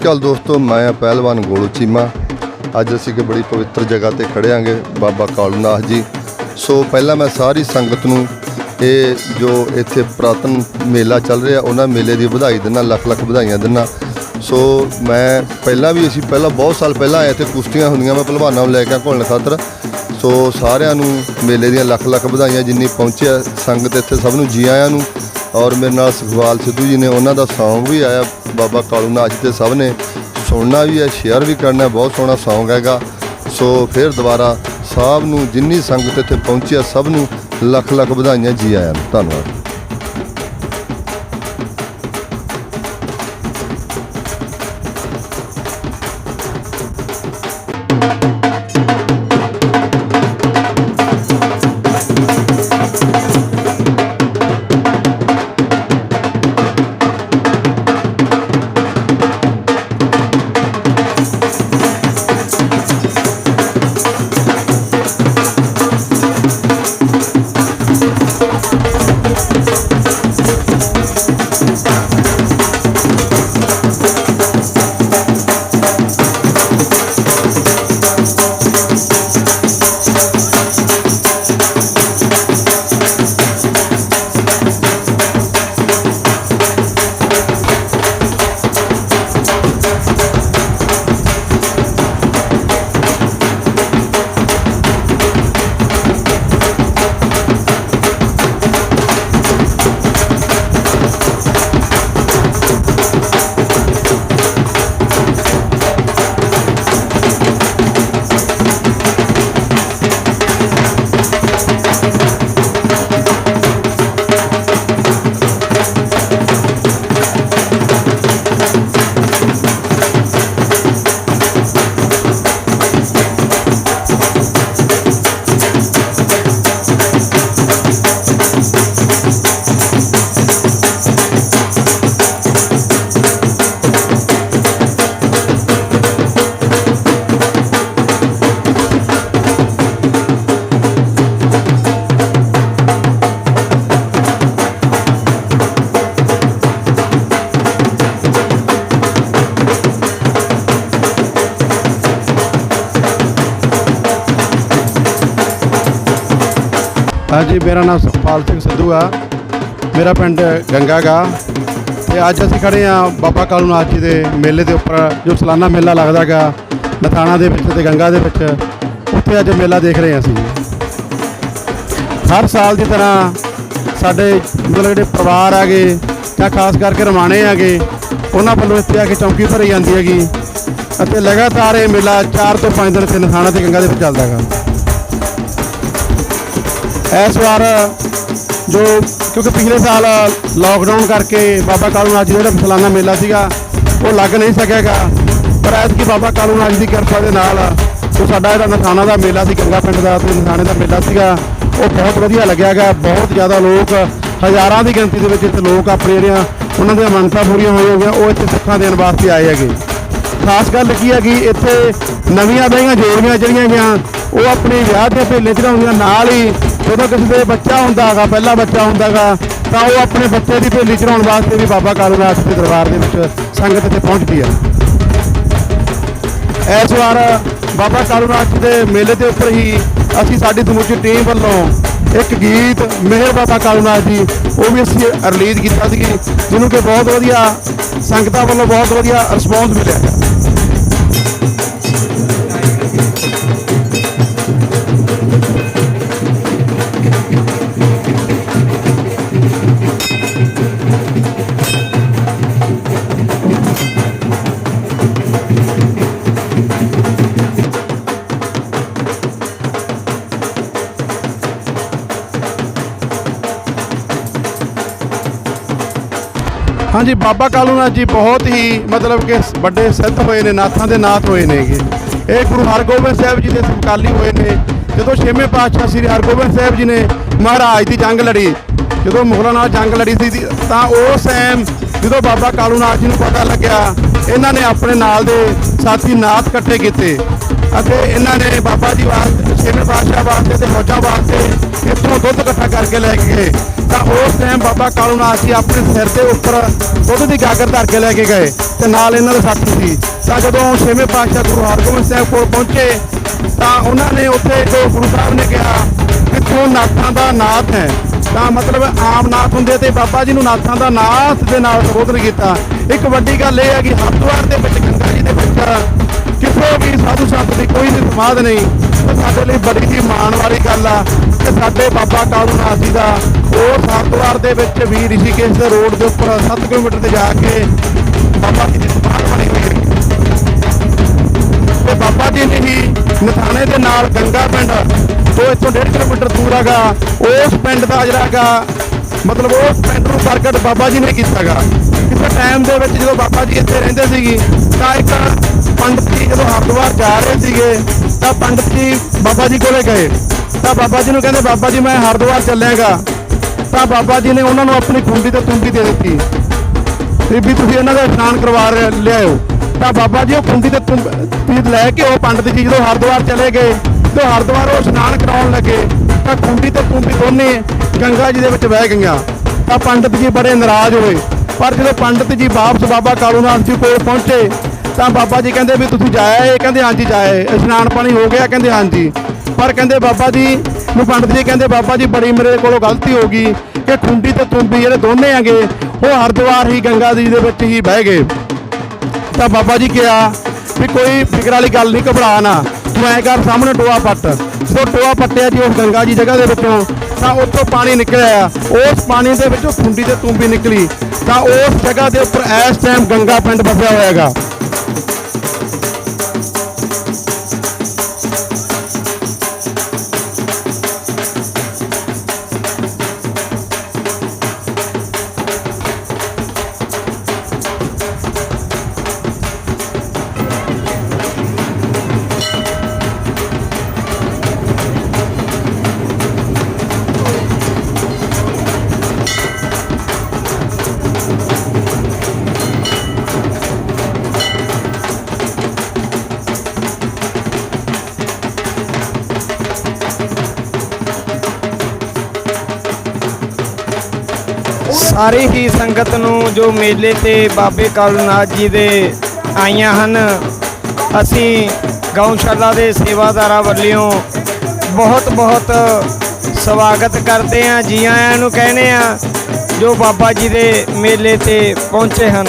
नमस्कार दोस्तों, मैं पहलवान गोलू चीमा। अज असीं कि बड़ी पवित्र जगह ते खड़े आंगे बाबा कालूनाथ जी। सो पहला मैं सारी संगत नूं ये जो इत्थे पुरातन मेला चल रहा उन्होंने मेले की बधाई दिना, लख लख बधाइयां दिना। सो मैं पहला भी असीं पहला बहुत साल पहला आए थे, कुश्तियां होंदियां मैं पहलवानां नूं लैके घुलण खातर। सो सारिआं नूं मेले दी लख लख बधाइयां। जिन्नी पहुंचे संगत इत्थे सब नूं जी आयां नूं। और मेरे नाल सुखवाल सिद्धू जी ने उन्हों का सॉन्ग भी आया बाबा कालूनाथ जी, सब ने सुनना भी है, शेयर भी करना है। बहुत सोहना सॉन्ग हैगा। सो फिर दोबारा सब नूं जिन्नी संगत इत्थे पहुंची सब नूं लख लख बधाइयां, जी आयां। धन्नवाद। जी, मेरा नाम सुखपाल सिंह सिद्धू आ। मेरा पिंड गंगा गा ते अज असीं खड़े हाँ बाबा कालू नाथ जी के मेले के उपर, जो सालाना मेला लगदा गा नथाणा दे विच ते गंगा दे विच। उत्थे अज मेला देख रहे हैं असीं। हर साल की तरह साडे मतलब जिहड़े परिवार आ गए जां खास करके रमाणे आ गए, उन्हां वल्लों इत्थे आके चौंकी भरी जाती हैगी ਅਤੇ लगातार ये मेला 4 ਤੋਂ 5 दिन इत्थे नथाणा ते गंगा दे विच चलदा गा। इस बार जो क्योंकि पिछले साल लॉकडाउन करके बाबा कालू नाथ जी का जो सालाना मेला सीगा वो लग नहीं सकेगा, पर ऐतकी बाबा कालू नाथ जी की किरपा के नाल जो साडा जिहड़ा नथाणा का मेला सी, गंगा पिंड का ते नथाणे का मेला सीगा, वो बहुत वधिया लग्या गा। बहुत ज़्यादा लोग, हज़ारां की गिनती के विच इत्थे लोग अपनी जिहड़ियां उन्हां दीयां मनतां पूरीਆਂ होईਆਂ वो इत्थे सुੱਖਾਂ देण वास्ते आए हैगे। खास गल की है कि इत्थे नवीं बहियां जोड़ियां जिहड़ियां गईयां वो अपने विआह ते भेले चढ़ाउंदियां, नाल ही ਜਦੋਂ ਕਿਸੇ ਦੇ ਬੱਚਾ ਹੁੰਦਾ ਹੈਗਾ, ਪਹਿਲਾ ਬੱਚਾ ਹੁੰਦਾ ਹੈਗਾ, ਤਾਂ ਉਹ ਆਪਣੇ ਬੱਚੇ ਦੀ ਭੇਲੀ ਚੜਾਉਣ ਵਾਸਤੇ ਵੀ ਬਾਬਾ ਕਾਲੂ ਨਾਥ ਦੇ ਦਰਬਾਰ ਦੇ ਵਿੱਚ ਸੰਗਤ ਇੱਥੇ ਪਹੁੰਚਦੀ ਹੈ। ਇਸ ਵਾਰ ਬਾਬਾ ਕਾਲੂ ਨਾਥ ਦੇ ਮੇਲੇ ਦੇ ਉੱਪਰ ਹੀ ਅਸੀਂ ਸਾਡੀ ਸਮੁੱਚੀ ਟੀਮ ਵੱਲੋਂ ਇੱਕ ਗੀਤ ਮਿਹਰ ਬਾਬਾ ਕਾਲੂ ਨਾਥ ਜੀ ਉਹ ਵੀ ਅਸੀਂ ਰਿਲੀਜ਼ ਕੀਤਾ ਸੀ, ਜਿਹਨੂੰ ਕਿ ਬਹੁਤ ਵਧੀਆ ਸੰਗਤਾਂ ਵੱਲੋਂ ਬਹੁਤ ਵਧੀਆ ਰਿਸਪੌਂਸ ਮਿਲਿਆ। हाँ जी, बाबा कालू नाथ जी बहुत ही मतलब कि बड़े सिद्ध होए ने, नाथां दे नाथ होए ने। ये गुरु हरगोबिंद साहब जी के समकाली होए ने। जो 6वें पातशाह श्री हरगोबिंद साहब जी ने महाराज की जंग लड़ी, जो मुगलों नाल जंग लड़ी सी, तो उस टाइम जो बाबा कालू नाथ जी को पता लग्या, इन्हों ने अपने नाल दे साथी नाथ इकट्ठे किए। इन्होंने बाबा जी वास्ते, 6वें पातशाह वास्ते ते फौजा वास्ते इतों दुध इकट्ठा करके लैके गए। तो उस टाइम बाबा कालू नाथ जी अपने सिर के उपर दुध की गागर धर के लैके गए, तो नाल इन्हों के साथी सी। तो जो 6वें पातशाह गुरु हरगोबिंद साहब को पहुँचे, तो उन्होंने उत्थे जो गुरु साहब ने कहा कितों नाथां दा नाथ है, तो मतलब आम नाथ होंदे ते बाबा जी नूं नाथां दा नाथ दे नाल संबोधन किया। एक वड्डी गल यह है कि हरिद्वार दे विच गंगा जी दे विच किसी भी साधु संत की कोई भी समाध नहीं। तो साडे लई बड़ी ही माण वाली गल आ कि साडे बाबा कालू नाथ जी का उस हरिद्वार दे विच भी ऋषिकेश दे रोड के उपर 7 किलोमीटर से जाके बाबा जी की समाध बनी हुई है। तो बाबा जी ने ही नथाणे दे नाल गंगा पिंड जो इतों 1.5 किलोमीटर दूर हैगा, उस पिंड का जिहड़ा मतलब उस पिंड नूं प्रगट बाबा जी ने किया गा। किसी टाइम के जो बाबा जी इत्थे रहिंदे सीगे, तां एक पंडित जी जो हरिद्वार जा रहे थे, तो पंडित जी बाबा जी को गए, तो बाबा जी ने कहते बाबा जी मैं हरिद्वार चलिएगा। तो बाबा जी ने उन्होंने अपनी खुंडी तो तुंगी दे दी भी तुम इन्हों का इशनान करवा लियाओ। तो बाबा जी वो खुंडी तो तुम लैके वो पंडित जी जो हरिद्वार चले गए, तो हरिद्वार वो इशनान कराउण लगे, तो खुंडी तो तुंगी दोने गंगा जी के बह गई। तो पंडित जी बड़े नाराज हुए, पर जो पंडित जी वापस बाबा कालू नाथ जी को पहुँचे, तो बाबा जी कहते भी तुसीं जाए, कहते हाँ जी जाए, इशनान पानी हो गया, कहते हाँ जी। पर कहते बाबा जी नूं पंडित जी कहते बाबा जी बड़ी मेरे को गलती हो गई कि खुंडी ते तुंबी जिहड़े दोने हैगे वो हरिद्वार ही गंगा जी दे विच ही बह गए। तो बाबा जी कहा भी कोई फिक्र वाली गल नहीं, घबरा ना, तू ऐ कर सामने टोआ पट। जो टोआ पट्टिया जी उस गंगा जी जगह के विचों, तो उत्तों पानी निकलिया, उस पानी के विचों खुंडी ते तुंबी निकली। तो उस जगह के उपर इस टाइम गंगा पिंड बसिया होएगा। सारी ही संगत नूं जो मेले ते बाबे कालू नाथ जी दे आईयां हन, असीं गौशाला दे सेवादारां वल्लों बहुत बहुत ਸਵਾਗਤ ਕਰਦੇ ਹਾਂ, ਜੀ ਆਇਆਂ ਨੂੰ ਕਹਿੰਦੇ ਹਾਂ ਜੋ ਬਾਬਾ ਜੀ ਦੇ ਮੇਲੇ ਤੇ ਪਹੁੰਚੇ ਹਨ।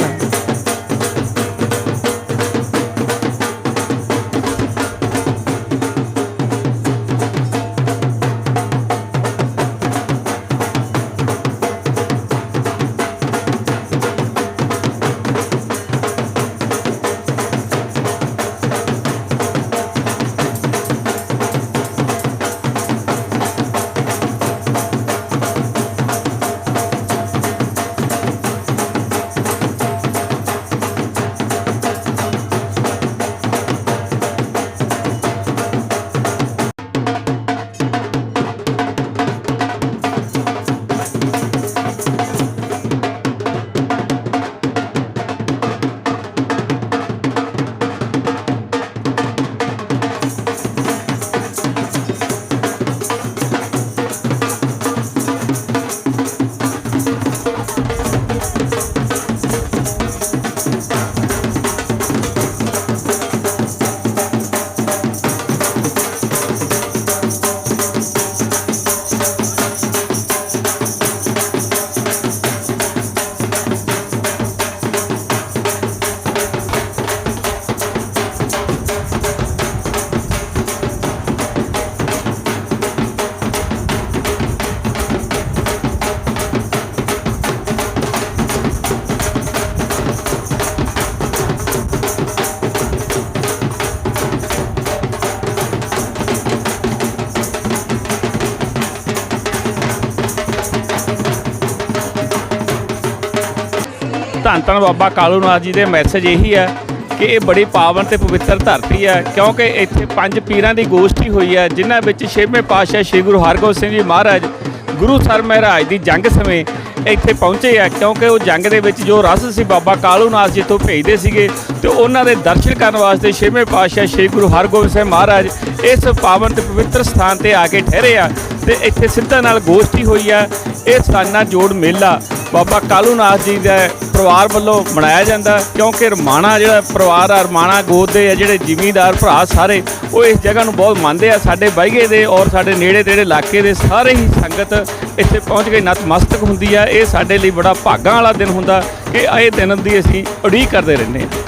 ਧੰਨ ਧੰਨ ਬਾਬਾ ਕਾਲੂ ਨਾਥ ਜੀ ਦੇ ਮੈਸੇਜ ਇਹੀ ਹੈ ਕਿ ਇਹ ਬੜੀ ਪਾਵਨ ਤੇ ਪਵਿੱਤਰ ਧਰਤੀ ਹੈ, ਕਿਉਂਕਿ ਇੱਥੇ 5 ਪੀਰਾਂ ਦੀ ਗੋਸ਼ਟੀ ਹੋਈ ਹੈ, ਜਿਨ੍ਹਾਂ ਵਿੱਚ 6ਵੇਂ ਪਾਤਸ਼ਾਹ ਸ੍ਰੀ ਗੁਰੂ ਹਰਗੋਬਿੰਦ ਸਿੰਘ ਜੀ ਮਹਾਰਾਜ ਗੁਰੂ ਸਰ ਮਹਾਰਾਜ ਦੀ ਜੰਗ ਸਮੇਂ ਇੱਥੇ ਪਹੁੰਚੇ ਆ। ਕਿਉਂਕਿ ਉਹ ਜੰਗ ਦੇ ਵਿੱਚ ਜੋ ਰਸ ਸੀ ਬਾਬਾ ਕਾਲੂ ਨਾਥ ਜੀ ਤੋਂ ਭੇਜਦੇ ਸੀਗੇ, ਤੇ ਉਹਨਾਂ ਦੇ ਦਰਸ਼ਨ ਕਰਨ ਵਾਸਤੇ 6ਵੇਂ ਪਾਤਸ਼ਾਹ ਸ੍ਰੀ ਗੁਰੂ ਹਰਗੋਬਿੰਦ ਸਿੰਘ ਮਹਾਰਾਜ ਇਸ ਪਾਵਨ ਤੇ ਪਵਿੱਤਰ ਸਥਾਨ ਤੇ ਆ ਕੇ ਠਹਿਰੇ ਆ, ਤੇ ਇੱਥੇ ਸਿੱਧਾਂ ਨਾਲ ਗੋਸ਼ਟੀ ਹੋਈ ਆ। ਇਹ ਸਾਨਾ ਜੋੜ ਮੇਲਾ ਬਾਬਾ ਕਾਲੂ ਨਾਥ ਜੀ ਦੇ ਪਰਿਵਾਰ ਵੱਲੋਂ ਮਨਾਇਆ ਜਾਂਦਾ, ਕਿਉਂਕਿ ਰਮਾਣਾ ਜਿਹੜਾ ਪਰਿਵਾਰ ਆ, ਰਮਾਣਾ ਗੋਤ ਦੇ ਆ ਜਿਹੜੇ ਜ਼ਿਮੀਂਦਾਰ ਭਰਾ ਸਾਰੇ, ਉਹ ਇਸ ਜਗ੍ਹਾ ਨੂੰ ਬਹੁਤ ਮੰਨਦੇ ਆ। ਸਾਡੇ ਬਾਈਗੇ ਦੇ ਔਰ ਸਾਡੇ ਨੇੜੇ ਤੇੜੇ ਇਲਾਕੇ ਦੇ ਸਾਰੇ ਹੀ ਸੰਗਤ ਇੱਥੇ ਪਹੁੰਚ ਕੇ ਨਤਮਸਤਕ ਹੁੰਦੀ ਆ। ਇਹ ਸਾਡੇ ਲਈ ਬੜਾ ਭਾਗਾਂ ਵਾਲਾ ਦਿਨ ਹੁੰਦਾ ਕਿ ਇਹ ਦਿਨ ਦੀ ਅਸੀਂ ਉਡੀਕ ਕਰਦੇ ਰਹਿੰਦੇ ਹਾਂ।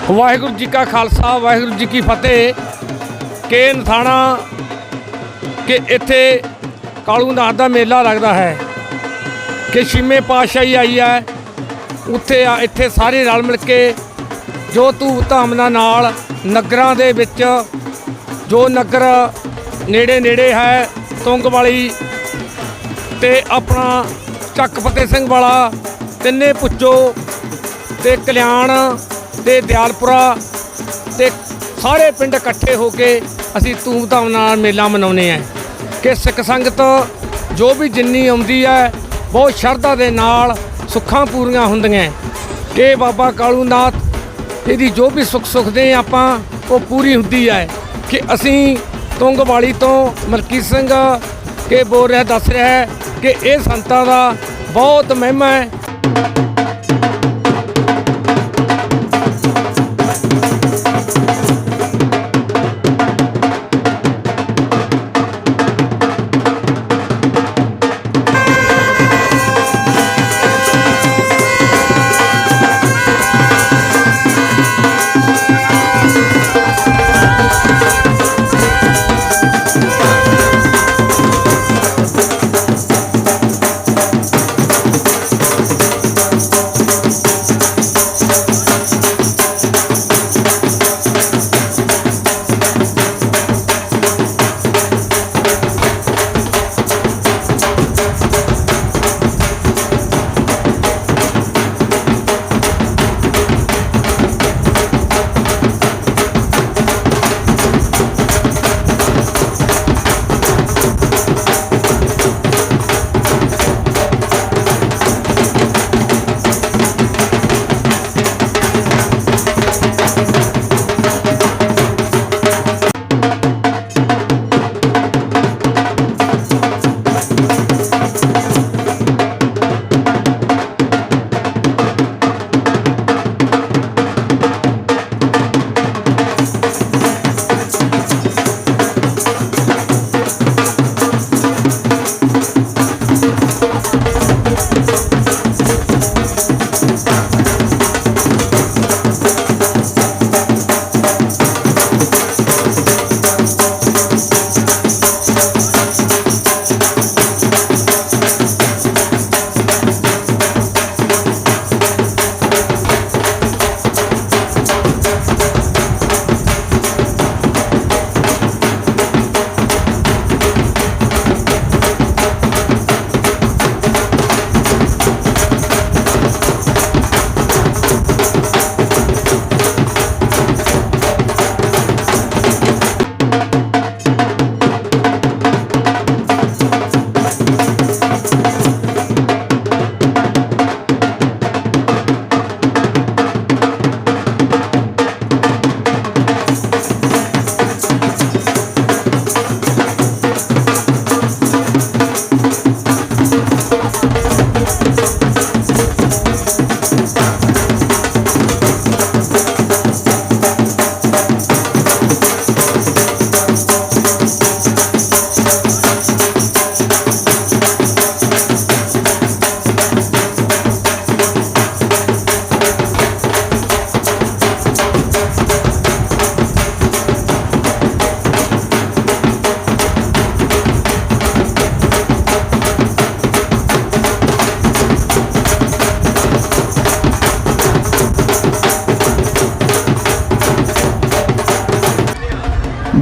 ਵਾਹਿਗੁਰੂ ਜੀ ਕਾ ਖਾਲਸਾ ਵਾਹਿਗੁਰੂ ਜੀ ਕੀ ਫਤਿਹ। ਕਿ ਨਥਾਣਾ ਕਿ ਇੱਥੇ ਕਾਲੂ ਨਾਥ ਦਾ ਮੇਲਾ ਲੱਗਦਾ ਹੈ, ਕਿ 6ਵੇਂ ਪਾਤਸ਼ਾਹੀ ਆਈ ਹੈ ਉੱਥੇ ਇੱਥੇ ਸਾਰੇ ਰਲ ਮਿਲ ਕੇ ਜੋ ਧੂਮ ਧਾਮਨਾ ਨਾਲ ਨਗਰਾਂ ਦੇ ਵਿੱਚ ਜੋ ਨਗਰ ਨੇੜੇ ਨੇੜੇ ਹੈ, ਤੁੰਗ ਵਾਲੀ ਤੇ ਆਪਣਾ ਚੱਕ ਫਤਿਹ ਸਿੰਘ ਵਾਲਾ, ਤਿੰਨੇ ਪੁੱਚੋ ਤੇ ਕਲਿਆਣ ਤੇ ਦਿਆਲਪੁਰਾ ਤੇ ਸਾਰੇ ਪਿੰਡ ਇਕੱਠੇ ਹੋ ਕੇ ਅਸੀਂ ਧੂਮ ਧਾਮ ਨਾਲ ਮੇਲਾ ਮਨਾਉਂਦੇ ਹਾਂ। ਕਿ ਸਿੱਖ ਸੰਗਤ ਜੋ ਵੀ ਜਿੰਨੀ ਆਉਂਦੀ ਹੈ ਬਹੁਤ ਸ਼ਰਧਾ ਦੇ ਨਾਲ ਸੁੱਖਾਂ ਪੂਰੀਆਂ ਹੁੰਦੀਆਂ। ਕਿ ਬਾਬਾ ਕਾਲੂ ਨਾਥ ਇਹਦੀ ਜੋ ਵੀ ਸੁੱਖ ਸੁਖਦੇ ਆਪਾਂ ਉਹ ਪੂਰੀ ਹੁੰਦੀ ਹੈ। ਕਿ ਅਸੀਂ ਤੁੰਗਵਾਲੀ ਤੋਂ ਮਲਕੀਤ ਸਿੰਘ ਕੇ ਬੋਲ ਰਿਹਾ ਦੱਸ ਰਿਹਾ ਹੈ ਕਿ ਇਹ ਸੰਤਾਂ ਦਾ बहुत महिमा है।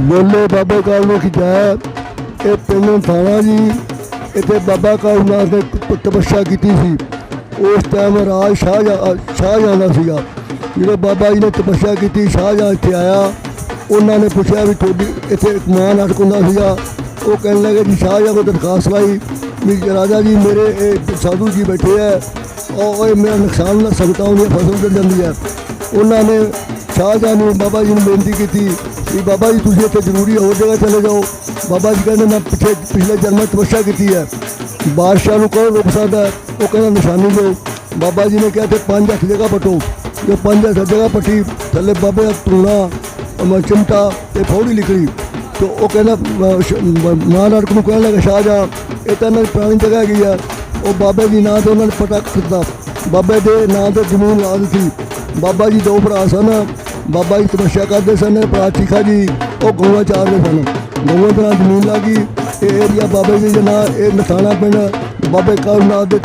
बोले बाबे कालू की जय। ये पिंड थाना जी, इतने बाबा कालू नाथ ने तपस्या की थी। उस टाइम राज शाहजहां का सीगा। जो बाबा जी ने तपस्या की, शाहजहां इतने आया, उन्होंने पूछा भी थोड़ी इतने मान अटक होंगे सीगा। वो कहने लगे जी शाहजहां को दरखास्त लाई भी राजा जी मेरे साधु जी बैठे है और मेरा नुकसान ना संगतां दी फसल गिर जाती है। उन्होंने शाहजहां ने बाबा जी ने बेनती की कि बाबा जी तुम इतने जरूरी होर जगह चले जाओ। बाबा जी कहते मैं पिछले जन्म में तपस्या की है, बादशाह को कौन रोक सकता है। वो कहना निशानी दो। बाबा जी ने कहा थे 5 हथ जगह पटो। जो 5 हथ जगह पटी, थले बाबे का धूना चिमटा ते फौड़ी निकली। तो वो कहना महाराज को कहने लगा शाहजहां ये तो इन्होंने पुरानी जगह हैगी है। वो बाबे के नाँ से उन्होंने पता किया, बाबे के नाँ से जमीन ला दी थी। बाबा जी 2 भरा सन, बाबा जी तपस्या करते सन, भरा चीखा जी वो गौवा चारते सन। गौवा के नाम जमीन ला गई। ये एरिया बाबे जी के नाँ, ये नथाना पिंड बाबे कालू नाथ के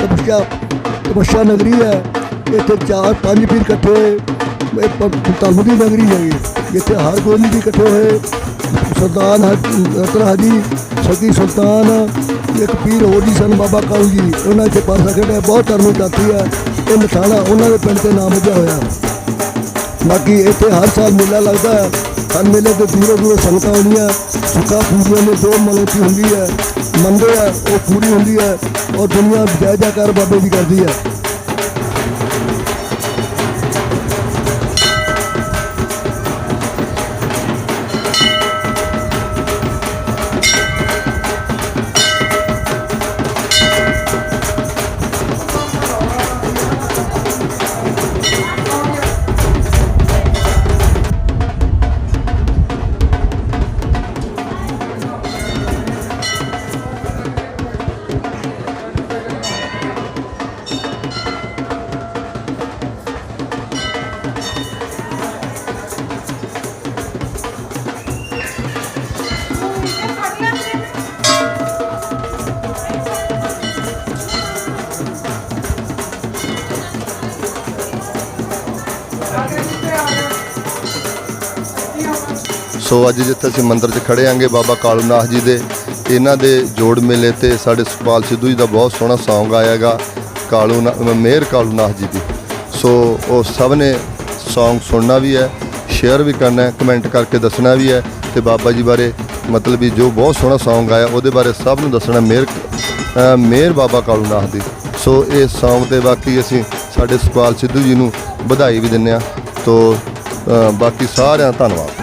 तपस्या नगरी है। इतने 4-5 पीर कट्ठे धर्म की नगरी है जिते हर कोई भी इकट्ठे हुए। सुल्तान रतन हाजी सकी सुल्तान एक पीर होर जी सन बाबा कालू जी, उन्होंने इतने पासा खेड़ा। बहुत धर्मी जाति है। ये नथाना उन्होंने पिंड के नाम वजह होया। बाकी इतने हर साल मेला लगता है। हर मेले तो दूरों दूरों संगतां आउंदियां, सुखा पूरियों में जो मनौती होंगी है मनते हैं वो पूरी होंगी है और दुनिया जय जयकार बाबे की करती है। ਸੋ ਅੱਜ ਜਿੱਥੇ ਅਸੀਂ ਮੰਦਿਰ 'ਚ ਖੜੇ ਆਂਗੇ ਬਾਬਾ ਕਾਲੂ ਨਾਥ ਜੀ ਦੇ ਇਹਨਾਂ ਦੇ ਜੋੜ ਮੇਲੇ ਤੇ ਸਾਡੇ ਸੁਖਪਾਲ ਸਿੱਧੂ ਜੀ ਦਾ ਬਹੁਤ ਸੋਹਣਾ ਸੌਂਗ ਆਇਆ ਗਾ ਮੇਹਰ ਕਾਲੂ ਨਾਥ ਜੀ ਦੀ। ਸੋ ਉਹ ਸਭ ਨੇ ਸੌਂਗ ਸੁਣਨਾ ਵੀ ਹੈ, ਸ਼ੇਅਰ ਵੀ ਕਰਨਾ ਹੈ, ਕਮੈਂਟ ਕਰਕੇ ਦੱਸਣਾ ਵੀ ਹੈ ਤੇ ਬਾਬਾ ਜੀ ਬਾਰੇ ਮਤਲਬ ਵੀ ਜੋ ਬਹੁਤ ਸੋਹਣਾ ਸੌਂਗ ਆਇਆ ਉਹਦੇ ਬਾਰੇ ਸਭ ਨੂੰ ਦੱਸਣਾ ਮੇਹਰ ਬਾਬਾ ਕਾਲੂ ਨਾਥ ਦੀ। ਸੋ ਇਸ ਸੌਂਗ ਤੇ ਬਾਕੀ ਅਸੀਂ ਸਾਡੇ ਸੁਖਪਾਲ ਸਿੱਧੂ ਜੀ ਨੂੰ ਵਧਾਈ ਵੀ ਦਿੰਦੇ ਹਾਂ। ਤੋ ਬਾਕੀ ਸਾਰਿਆਂ ਦਾ ਧੰਨਵਾਦ।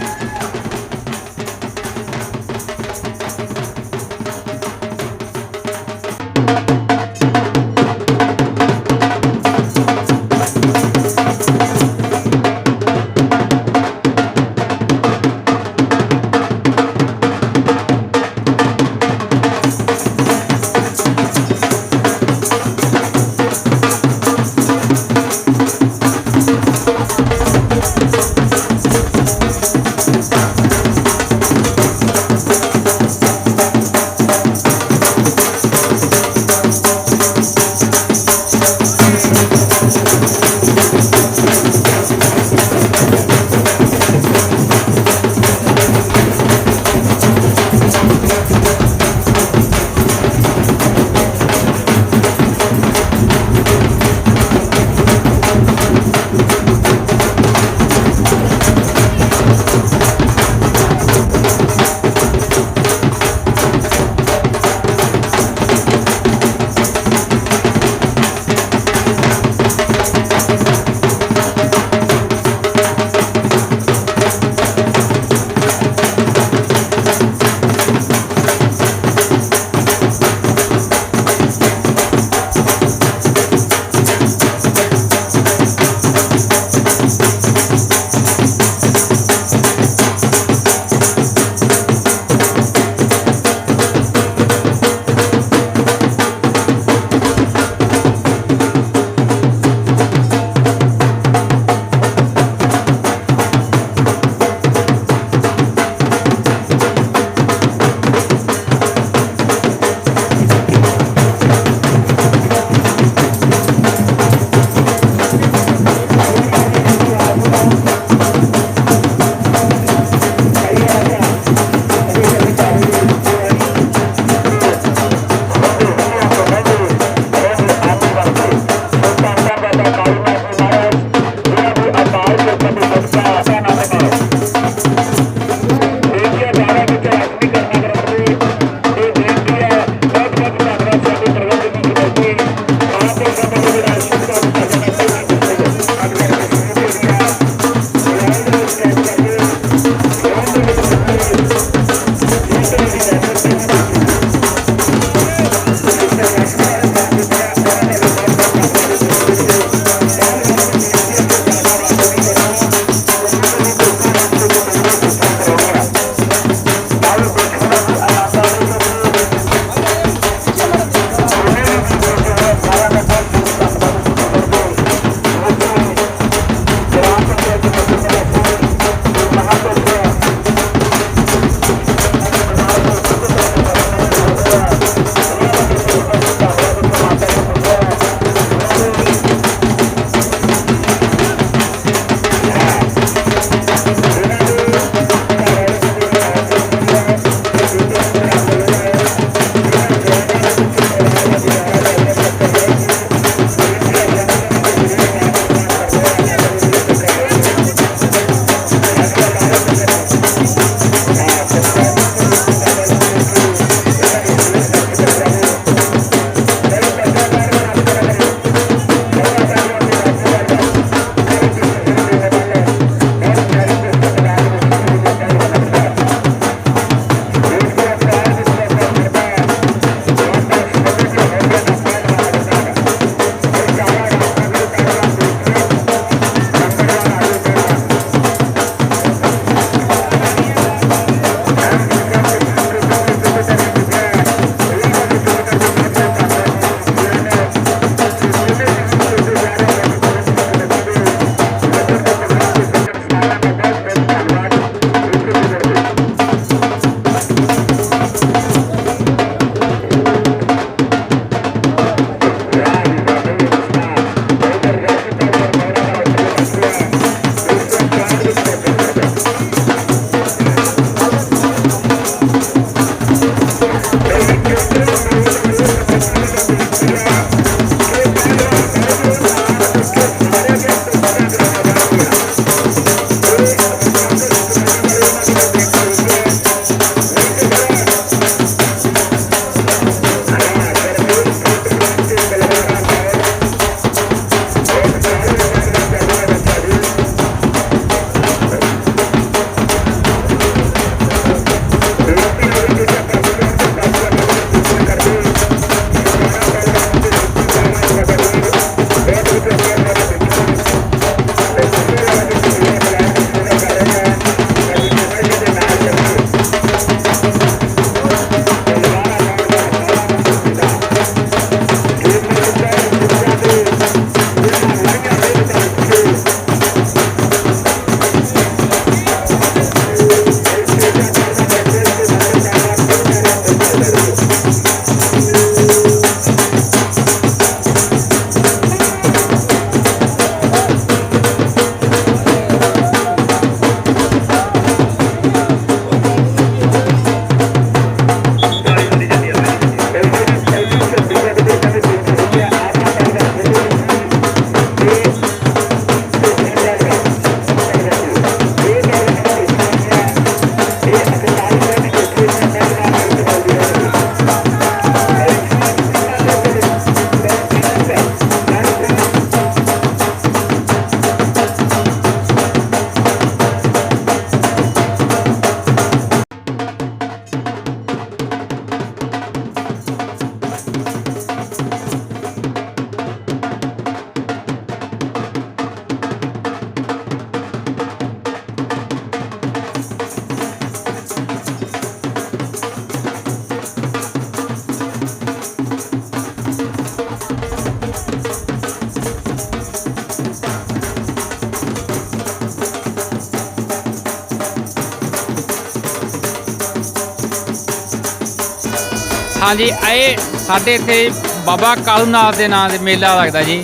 ਹਾਂਜੀ, ਇਹ ਸਾਡੇ ਇੱਥੇ ਬਾਬਾ ਕਾਲੂ ਨਾਥ ਦੇ ਨਾਂ ਦੇ ਮੇਲਾ ਲੱਗਦਾ ਜੀ,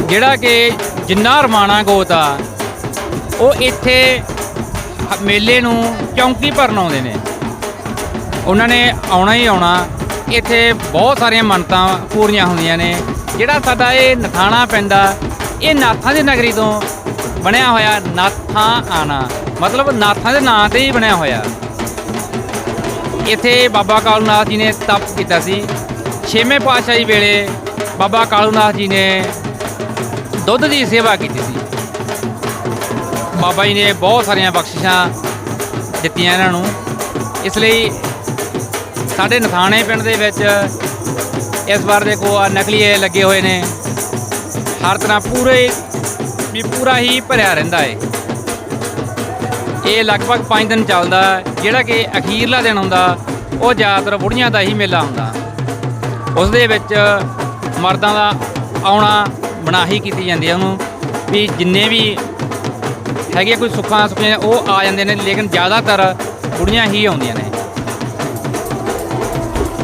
ਜਿਹੜਾ ਕਿ ਜਿੰਨਾ ਰਮਾਣਾ ਗੋਤ ਆ ਉਹ ਇੱਥੇ ਮੇਲੇ ਨੂੰ ਚੌਂਕੀ ਭਰਨ ਆਉਂਦੇ ਨੇ। ਉਹਨਾਂ ਨੇ ਆਉਣਾ ਹੀ ਆਉਣਾ। ਇੱਥੇ ਬਹੁਤ ਸਾਰੀਆਂ ਮੰਨਤਾਂ ਪੂਰੀਆਂ ਹੁੰਦੀਆਂ ਨੇ। ਜਿਹੜਾ ਸਾਡਾ ਇਹ ਨਥਾਣਾ ਪੈਂਦਾ, ਇਹ ਨਾਥਾਂ ਦੀ ਨਗਰੀ ਤੋਂ ਬਣਿਆ ਹੋਇਆ। ਨਾਥਾਂ ਆਣਾ ਮਤਲਬ ਨਾਥਾਂ ਦੇ ਨਾਂ 'ਤੇ ਹੀ ਬਣਿਆ ਹੋਇਆ। ਇੱਥੇ ਬਾਬਾ ਕਾਲੂ ਨਾਥ ਜੀ ਨੇ ਤਪ ਕੀਤਾ ਸੀ। 6ਵੇਂ ਪਾਤਸ਼ਾਹੀ ਵੇਲੇ ਬਾਬਾ ਕਾਲੂ ਨਾਥ ਜੀ ਨੇ ਦੁੱਧ ਦੀ ਸੇਵਾ ਕੀਤੀ ਸੀ। ਬਾਬਾ ਜੀ ਨੇ ਬਹੁਤ ਸਾਰੀਆਂ ਬਖਸ਼ਿਸ਼ਾਂ ਦਿੱਤੀਆਂ ਇਹਨਾਂ ਨੂੰ। ਇਸ ਲਈ ਸਾਡੇ ਨਥਾਣੇ ਪਿੰਡ ਦੇ ਵਿੱਚ ਇਸ ਵਾਰ ਦੇਖੋ ਆ ਨਕਲੀਏ ਲੱਗੇ ਹੋਏ ਨੇ। ਹਰ ਤਰ੍ਹਾਂ ਪੂਰਾ ਹੀ ਭਰਿਆ ਰਹਿੰਦਾ ਏ। ਇਹ ਲਗਭਗ 5 ਦਿਨ ਚੱਲਦਾ। ਜਿਹੜਾ ਕਿ ਅਖੀਰਲਾ ਦਿਨ ਹੁੰਦਾ ਉਹ ਜ਼ਿਆਦਾਤਰ ਬੁੜੀਆਂ ਦਾ ਹੀ ਮੇਲਾ ਹੁੰਦਾ। ਉਸ ਦੇ ਵਿੱਚ ਮਰਦਾਂ ਦਾ ਆਉਣਾ ਮਨਾਹੀ ਕੀਤੀ ਜਾਂਦੀ ਹੈ ਉਹਨੂੰ, ਵੀ ਜਿੰਨੇ ਵੀ ਹੈਗੇ ਕੋਈ ਸੁੱਖਾਂ ਉਹ ਆ ਜਾਂਦੇ ਨੇ, ਲੇਕਿਨ ਜ਼ਿਆਦਾਤਰ ਬੁੜੀਆਂ ਹੀ ਆਉਂਦੀਆਂ ਨੇ।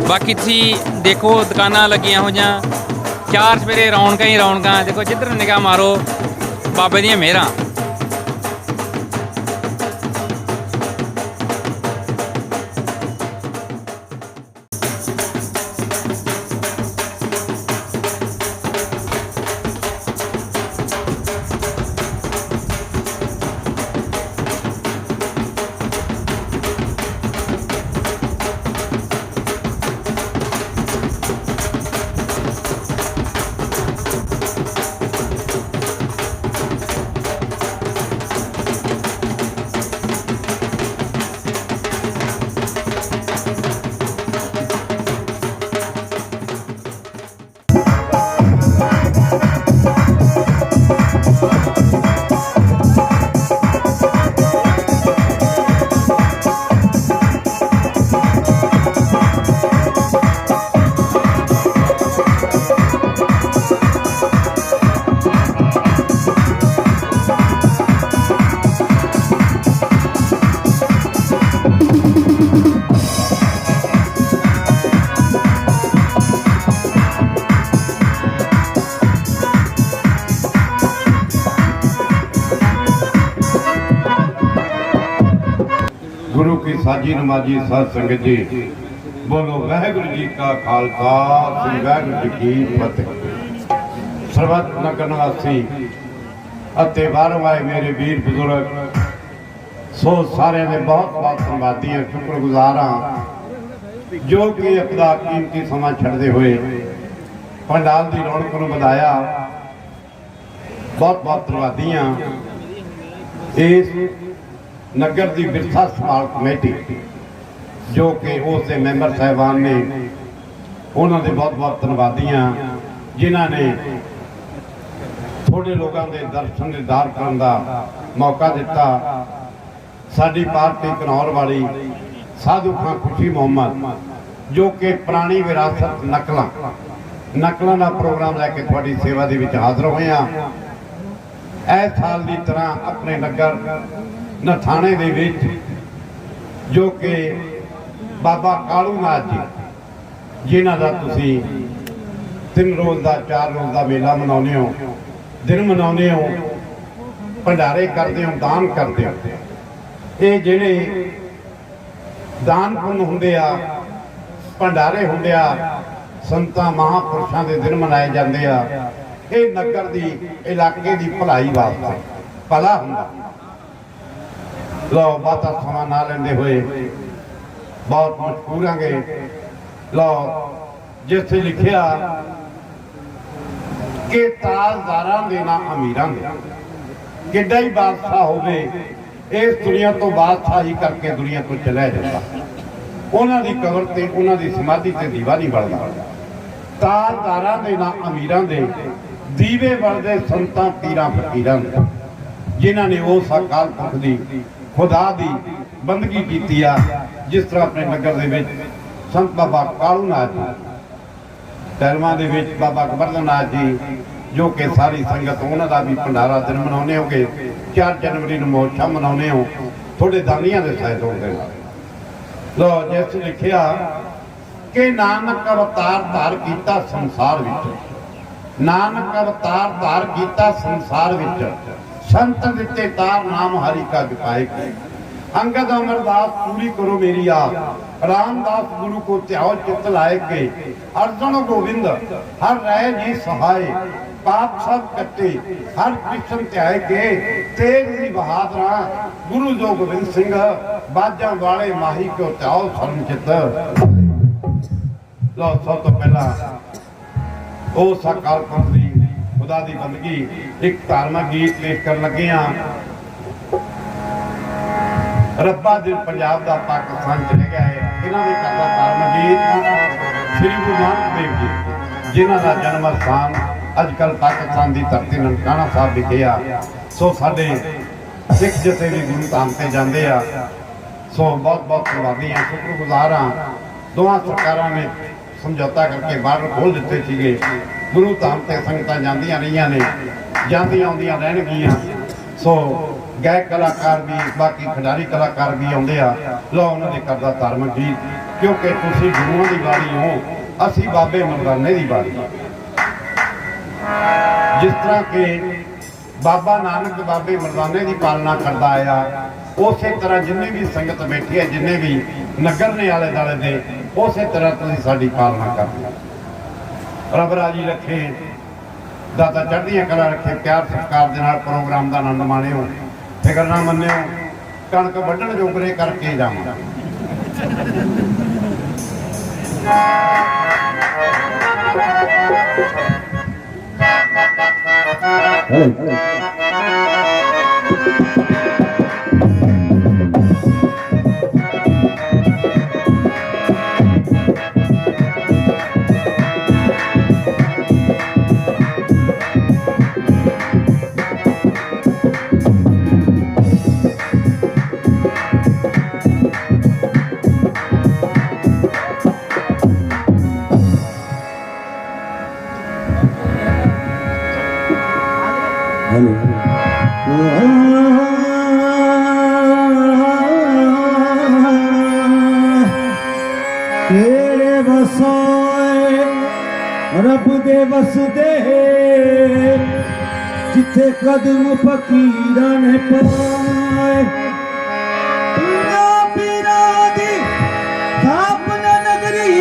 ਬਾਕੀ ਤੁਸੀਂ ਦੇਖੋ ਦੁਕਾਨਾਂ ਲੱਗੀਆਂ ਹੋਈਆਂ, ਚਾਰ ਸਵੇਰੇ ਰੌਣਕਾਂ ਹੀ ਰੌਣਕਾਂ। ਦੇਖੋ ਜਿੱਧਰ ਨਿਗਾਹ ਮਾਰੋ ਬਾਬੇ ਦੀਆਂ ਮਿਹਰਾਂ। गुरु की साजी नमाजी साध संगत जी, बोलो वाहिगुरु जी का खालसा, वाहिगुरु जी की फतेह। सर्वत नगर निवासी ਅਤੇ ਬਾਹਰੋਂ ਆਏ ਮੇਰੇ ਵੀਰ ਬਜ਼ੁਰਗ, ਸੋ ਸਾਰਿਆਂ ਦੇ ਬਹੁਤ ਬਹੁਤ ਧੰਨਵਾਦੀ ਹਾਂ, ਸ਼ੁਕਰਗੁਜ਼ਾਰ ਹਾਂ ਜੋ ਕਿ ਆਪਣਾ ਕੀਮਤੀ ਸਮਾਂ ਛੱਡਦੇ ਹੋਏ ਪੰਡਾਲ ਦੀ ਰੌਣਕ ਨੂੰ ਵਧਾਇਆ। ਬਹੁਤ ਬਹੁਤ ਧੰਨਵਾਦੀ ਹਾਂ ਇਸ ਨਗਰ ਦੀ ਵਿਰਸਾ ਸੰਭਾਲ ਕਮੇਟੀ ਜੋ ਕਿ ਉਸ ਦੇ ਮੈਂਬਰ ਸਾਹਿਬਾਨ ਨੇ, ਉਹਨਾਂ ਦੇ ਬਹੁਤ ਬਹੁਤ ਧੰਨਵਾਦੀ ਹਾਂ ਜਿਨ੍ਹਾਂ ਨੇ ਥੋੜੇ ਲੋਕਾਂ ਦੇ ਦਰਸ਼ਨ ਦੀਦਾਰ ਕਰਨ ਦਾ ਮੌਕਾ ਦਿੱਤਾ। ਸਾਡੀ ਪਾਰਟੀ ਘਨੌਰ ਵਾਲੀ ਸਾਧੂ ਖਾਂ ਖੁਸ਼ੀ ਮੁਹੰਮਦ ਜੋ ਕਿ ਪੁਰਾਣੀ ਵਿਰਾਸਤ ਨਕਲਾਂ ਦਾ ਪ੍ਰੋਗਰਾਮ ਲੈ ਕੇ ਤੁਹਾਡੀ ਸੇਵਾ ਦੇ ਵਿੱਚ ਹਾਜ਼ਰ ਹੋਏ ਹਾਂ। ਇਸ ਸਾਲ ਦੀ ਤਰ੍ਹਾਂ ਆਪਣੇ ਨਗਰ ਨਥਾਣੇ ਦੇ ਵਿੱਚ ਜੋ ਕਿ ਬਾਬਾ ਕਾਲੂ ਨਾਥ ਜੀ ਜਿਨ੍ਹਾਂ ਦਾ ਤੁਸੀਂ 3 ਰੋਜ਼ ਦਾ 4 ਰੋਜ਼ ਦਾ ਮੇਲਾ ਮਨਾਉਂਦੇ ਹੋ, ਦਿਨ ਮਨਾਉਂਦੇ ਹੋ, ਭੰਡਾਰੇ ਕਰਦੇ ਹੋ, ਦਾਨ ਕਰਦੇ ਹੋ। ਇਹ ਜਿਹੜੇ ਦਾਨ ਪੁੰਨ ਹੁੰਦੇ ਆ, ਭੰਡਾਰੇ ਹੁੰਦੇ ਆ, ਸੰਤਾਂ ਮਹਾਂਪੁਰਸ਼ਾਂ ਦੇ ਦਿਨ ਮਨਾਏ ਜਾਂਦੇ ਆ। ਇਹ ਨਗਰ ਦੀ ਇਲਾਕੇ ਦੀ ਭਲਾਈ ਵਾਸਤੇ ਭਲਾ ਹੁੰਦਾ। ਲਓ ਬਾਤਾਂ ਸਮਾਂ ਨਾ ਲੈਂਦੇ ਹੋਏ ਬਹੁਤ ਮਸ਼ਕੂਰ ਹਾਂਗੇ। ਲਓ ਜਿੱਥੇ ਲਿਖਿਆ ਕਿ ਤਾਜਦਾਰਾਂ ਦੇ ਨਾ ਅਮੀਰਾਂ ਦੇ, ਕਿੱਡਾ ਹੀ ਬਾਦਸ਼ਾਹ ਹੋਵੇ ਇਸ ਦੁਨੀਆ ਤੋਂ ਬਾਦਸ਼ਾਹੀ ਕਰਕੇ ਦੁਨੀਆ ਤੋਂ ਚਲਿਆ ਜਾਂਦਾ। ਉਹਨਾਂ ਦੀ ਕਬਰ ਤੇ ਉਹਨਾਂ ਦੀ ਸਮਾਧੀ ਤੇ ਦੀਵਾ ਨਹੀਂ ਬਲਦਾ। ਤਾਜਦਾਰਾਂ ਦੇ ਨਾ ਅਮੀਰਾਂ ਦੇ, ਦੀਵੇ ਬਲਦੇ ਸੰਤਾਂ ਪੀਰਾਂ ਫਕੀਰਾਂ ਦੇ, ਜਿਨ੍ਹਾਂ ਨੇ ਉਸ ਅਕਾਲ ਪੁਰਖ ਦੀ ਖੁਦਾ ਦੀ ਬੰਦਗੀ ਕੀਤੀ ਆ। ਜਿਸ ਤਰ੍ਹਾਂ ਆਪਣੇ ਨਗਰ ਦੇ ਵਿੱਚ ਸੰਤ ਬਾਬਾ ਕਾਲੂ ਨਾਥ ਜੀ, ਤਹਿਲਵਾਂ ਦੇ ਵਿੱਚ ਬਾਬਾ ਗੋਬਿੰਦ ਨਾਥ ਜੀ ਜੋ ਕਿ ਸਾਰੀ ਸੰਗਤ ਉਹਨਾਂ ਦਾ ਵੀ ਭੰਡਾਰਾ ਦਿਨ ਮਨਾਉਂਦੇ ਹੋਗੇ। 4 ਜਨਵਰੀ ਨੂੰ ਮੋਰਚਾ ਮਨਾਉਂਦੇ ਹੋ ਤੁਹਾਡੇ ਦਾਨੀਆਂ ਦੇ ਸਹਿਯੋਗ ਦੇ ਨਾਲ। ਲਓ ਜਿਸ ਲਿਖਿਆ ਕਿ ਨਾਨਕ ਅਵਤਾਰ ਧਾਰ ਕੀਤਾ ਸੰਸਾਰ ਵਿੱਚ, ਨਾਨਕ ਅਵਤਾਰ ਧਾਰ ਕੀਤਾ ਸੰਸਾਰ ਵਿੱਚ, ਸੰਤ ਦਿੱਤੇ ਤਾਰ ਨਾਮ ਹਰੀ ਕਾ ਜਪਾਏ। अंगद अमरदास पूरी करो मेरी आस, रामदास गुरु को त्याओ चित लाए के, अर्जुन गोविंद हर रहे जी सहाय, पाप सब कट्टे हर कृष्ण त्याए के, तेज दी बहादुरा गुरु जो गोविंद सिंह, बाजा वाले माही को त्याओ शरण चित। लो सब तो पहला ओ साकार पंथी खुदा दी बंदगी एक धार्मिक गीत पेश कर लगे हाँ। ਰੱਬਾ ਦਿਲ ਪੰਜਾਬ ਦਾ ਪਾਕਿਸਤਾਨ ਚਲੇ ਗਿਆ ਹੈ। ਇਹਨਾਂ ਦੇ ਕਰਦਾ ਧਾਰਮਿਕ ਗੀਤ ਸ੍ਰੀ ਗੁਰੂ ਨਾਨਕ ਦੇਵ ਜੀ, ਜਿਨ੍ਹਾਂ ਦਾ ਜਨਮ ਸਥਾਨ ਅੱਜ ਕੱਲ੍ਹ ਪਾਕਿਸਤਾਨ ਦੀ ਧਰਤੀ ਨਨਕਾਣਾ ਸਾਹਿਬ ਵਿਖੇ ਆ। ਸੋ ਸਾਡੇ ਸਿੱਖ ਜਥੇ ਵੀ ਗੁਰੂ ਧਾਮ ਤੇ ਜਾਂਦੇ ਆ। ਸੋ ਬਹੁਤ ਬਹੁਤ ਧੰਨਵਾਦੀ ਹਾਂ, ਸ਼ੁਕਰਗੁਜ਼ਾਰ ਹਾਂ। ਦੋਵਾਂ ਸਰਕਾਰਾਂ ਨੇ ਸਮਝੌਤਾ ਕਰਕੇ ਬਾਰਡਰ ਖੋਲ੍ਹ ਦਿੱਤੇ ਸੀਗੇ। ਗੁਰੂ ਧਾਮ ਤੇ ਸੰਗਤਾਂ ਜਾਂਦੀਆਂ ਰਹੀਆਂ ਨੇ, ਜਾਂਦੀਆਂ ਆਉਂਦੀਆਂ ਰਹਿਣਗੀਆਂ। ਸੋ ਗਾਇਕ ਕਲਾਕਾਰ ਵੀ, ਬਾਕੀ ਖਿਡਾਰੀ ਕਲਾਕਾਰ ਵੀ ਆਉਂਦੇ ਆ। ਲਓ ਉਹਨਾਂ ਦੇ ਕਰਦਾ ਧਾਰਮਿਕ ਗੀਤ, ਕਿਉਂਕਿ ਤੁਸੀਂ ਗੁਰੂਆਂ ਦੀ ਬਾਣੀ ਹੋ, ਅਸੀਂ ਬਾਬੇ ਮਰਦਾਨੇ ਦੀ ਬਾਣੀ। ਜਿਸ ਤਰ੍ਹਾਂ ਕਿ ਬਾਬਾ ਨਾਨਕ ਬਾਬੇ ਮਰਦਾਨੇ ਦੀ ਪਾਲਣਾ ਕਰਦਾ ਆਇਆ, ਉਸੇ ਤਰ੍ਹਾਂ ਜਿੰਨੇ ਵੀ ਸੰਗਤ ਬੈਠੀ ਹੈ, ਜਿੰਨੇ ਵੀ ਨਗਰ ਨੇ ਆਲੇ ਦੁਆਲੇ ਦੇ, ਉਸੇ ਤਰ੍ਹਾਂ ਤੁਸੀਂ ਸਾਡੀ ਪਾਲਣਾ ਕਰਦੇ। ਰੱਬ ਰਾਜੀ ਰੱਖੇ, ਦਾਤਾ ਚੜ੍ਹਦੀਆਂ ਕਲਾ ਰੱਖੇ, ਪਿਆਰ ਸਤਿਕਾਰ ਦੇ ਨਾਲ ਪ੍ਰੋਗਰਾਮ ਦਾ ਆਨੰਦ ਮਾਣਿਓ। ਫਿਕਰ ਨਾ ਮੰਨਿਓ, ਕਣਕ ਵੱਢਣ ਜੋਗਰੇ ਕਰਕੇ ਜਾਵਾਂ। ਤੇਰੇ ਵਸੋਏ ਰੱਬ ਦੇ ਵਸਦੇ, ਜਿੱਥੇ ਕਦਮ ਫਕੀਰਾਂ ਨੇ ਪਾਏ। ਪੀਰਾਂ ਪੀਰਾਂ ਦੀ ਥਾਪਨਾ ਨਗਰੀ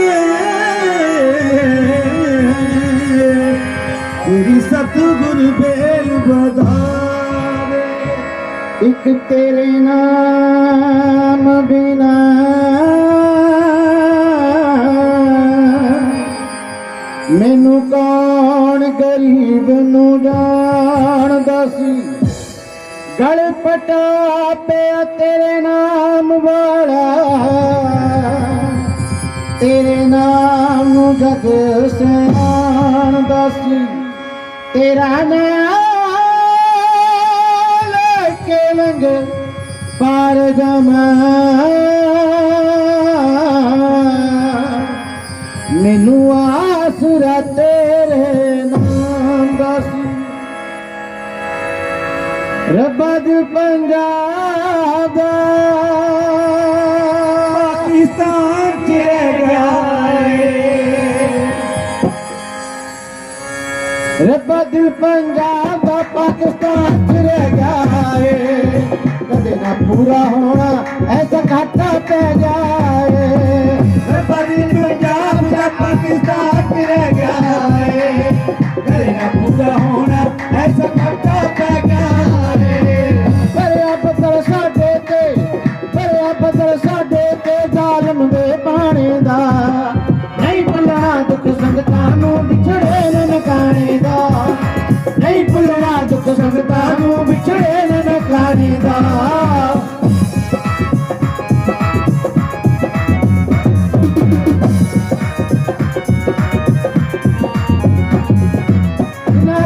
ਤੇਰੀ ਸਤਿਗੁਰ ਬੇਲ ਵਧਾਵੇ। ਇੱਕ ਤੇਰੇ ਨਾਮ ਬਿਨਾ ਮੈਨੂੰ ਕੌਣ ਗਰੀਬ ਨੂੰ ਜਾਣਦਾ ਸੀ। ਗਲ ਪਟਾ ਪਿਆ ਤੇਰੇ ਨਾਮ ਵਾਲਾ, ਤੇਰੇ ਨਾਮ ਨੂੰ ਜਗ ਸਿਆਣਦਾ ਸੀ। ਤੇਰਾ ਨਾਮ ਲੈ ਕੇ ਲੰਘ ਪਾਰ ਜਾਵਾਂ, ਮੈਨੂੰ ਆਸਰਾ ਤੇਰੇ ਨਾਮ ਦਾ ਸੀ। ਰੱਬਾ ਦਿਲ ਪੰਜਾਬ ਦਾ ਪਾਕਿਸਤਾਨ ਚ ਰਹਿ ਗਿਆ ਏ। ਰੱਬਾ ਦਿਲ ਪੰਜਾਬ ਦਾ ਪਾਕਿਸਤਾਨ ਚ ਰਹਿ ਗਿਆ ਏ। ਕਦੇ ਨਾ ਪੂਰਾ ਹੋਣਾ ਐਸਾ ਘਾਟਾ ਪੈ ਜਾਏ। ਰੱਬਾ ਦਿਲ ਪੰਜਾਬ ਦਾ ਪਾਕਿਸਤਾਨ ਚ ਰਹਿ ਗਿਆ ਏ। ਕਦੇ ਨਾ ਪੂਰਾ ਹੋਣਾ ਐਸਾ ਘਾਟਾ ਪੈ ਗਿਆ ਏ। ਭਰਿਆ ਬੱਦਲ ਸਾਡੇ ਤੇ, ਭਰਿਆ ਬੱਦਲ ਸਾਡੇ ਤੇ ਜ਼ਾਲਮ ਦੇ ਬਾਣੇ ਦਾ। ਨਹੀਂ ਭੁੱਲਣਾ ਦੁੱਖ ਸੰਗਤਾਂ ਨੂੰ ਵਿਛੜੇ ਨੇ ਨਕਾਣੇ ਦਾ। ਨਹੀਂ ਭੁੱਲਣਾ ਦੁੱਖ ਸੰਗਤਾਂ ਨੂੰ ਵਿਛੜੇ ਨੇ ਨਕਾਣੇ ਦਾ।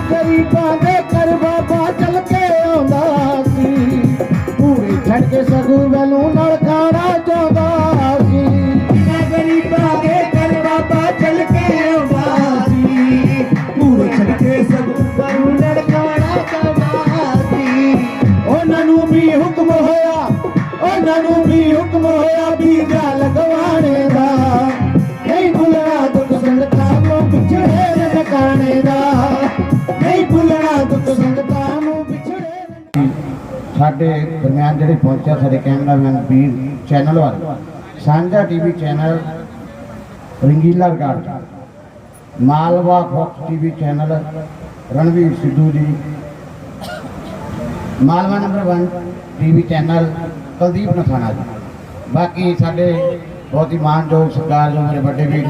ਗਰੀਬਾਂ ਦੇ ਘਰ ਬਾਬਾ ਚੱਲ ਕੇ ਆਉਂਦਾ ਸੀ। ਪੂਰੀ ਛੱਡ ਕੇ ਸਗੂ ਵੱਲੋਂ ਨਾਲ ਖਾਣਾ ਚਾਹੁੰਦਾ ਸੀ। ਗਰੀਬਾਂ ਦੇ ਘਰ ਬਾਬਾ ਚੱਲ ਕੇ ਆਉਂਦਾ ਸੀ। ਪੂਰੀ ਛੱਡ ਕੇ ਸਗੂ ਵੱਲੋਂ ਨਾਲ ਖਾਣਾ ਚਾਹੁੰਦਾ ਸੀ। ਉਹਨਾਂ ਨੂੰ ਵੀ ਹੁਕਮ ਹੋਇਆ, ਉਹਨਾਂ ਨੂੰ ਵੀ ਹੁਕਮ ਹੋਇਆ ਬੀਜਾ ਲਗਵਾਣੇ ਦਾ। ਨਹੀਂ ਸਾਡੇ ਦਰਮਿਆਨ ਜਿਹੜੇ ਪਹੁੰਚਿਆ ਸਾਡੇ ਕੈਮਰਾਮੈਨ ਵੀਰ ਚੈਨਲ ਵਾਲੇ, Sanjha TV channel, Rangila record, Malwa fox TV channel, Ranveer Sidhu ji, Malwa number 1 TV channel, Kuldeep Nathana ji, ਬਾਕੀ ਸਾਡੇ ਬਹੁਤ ਹੀ ਮਾਨਯੋਗ ਸਰਕਾਰ ਜੋ ਮੇਰੇ ਵੱਡੇ ਵੀਰ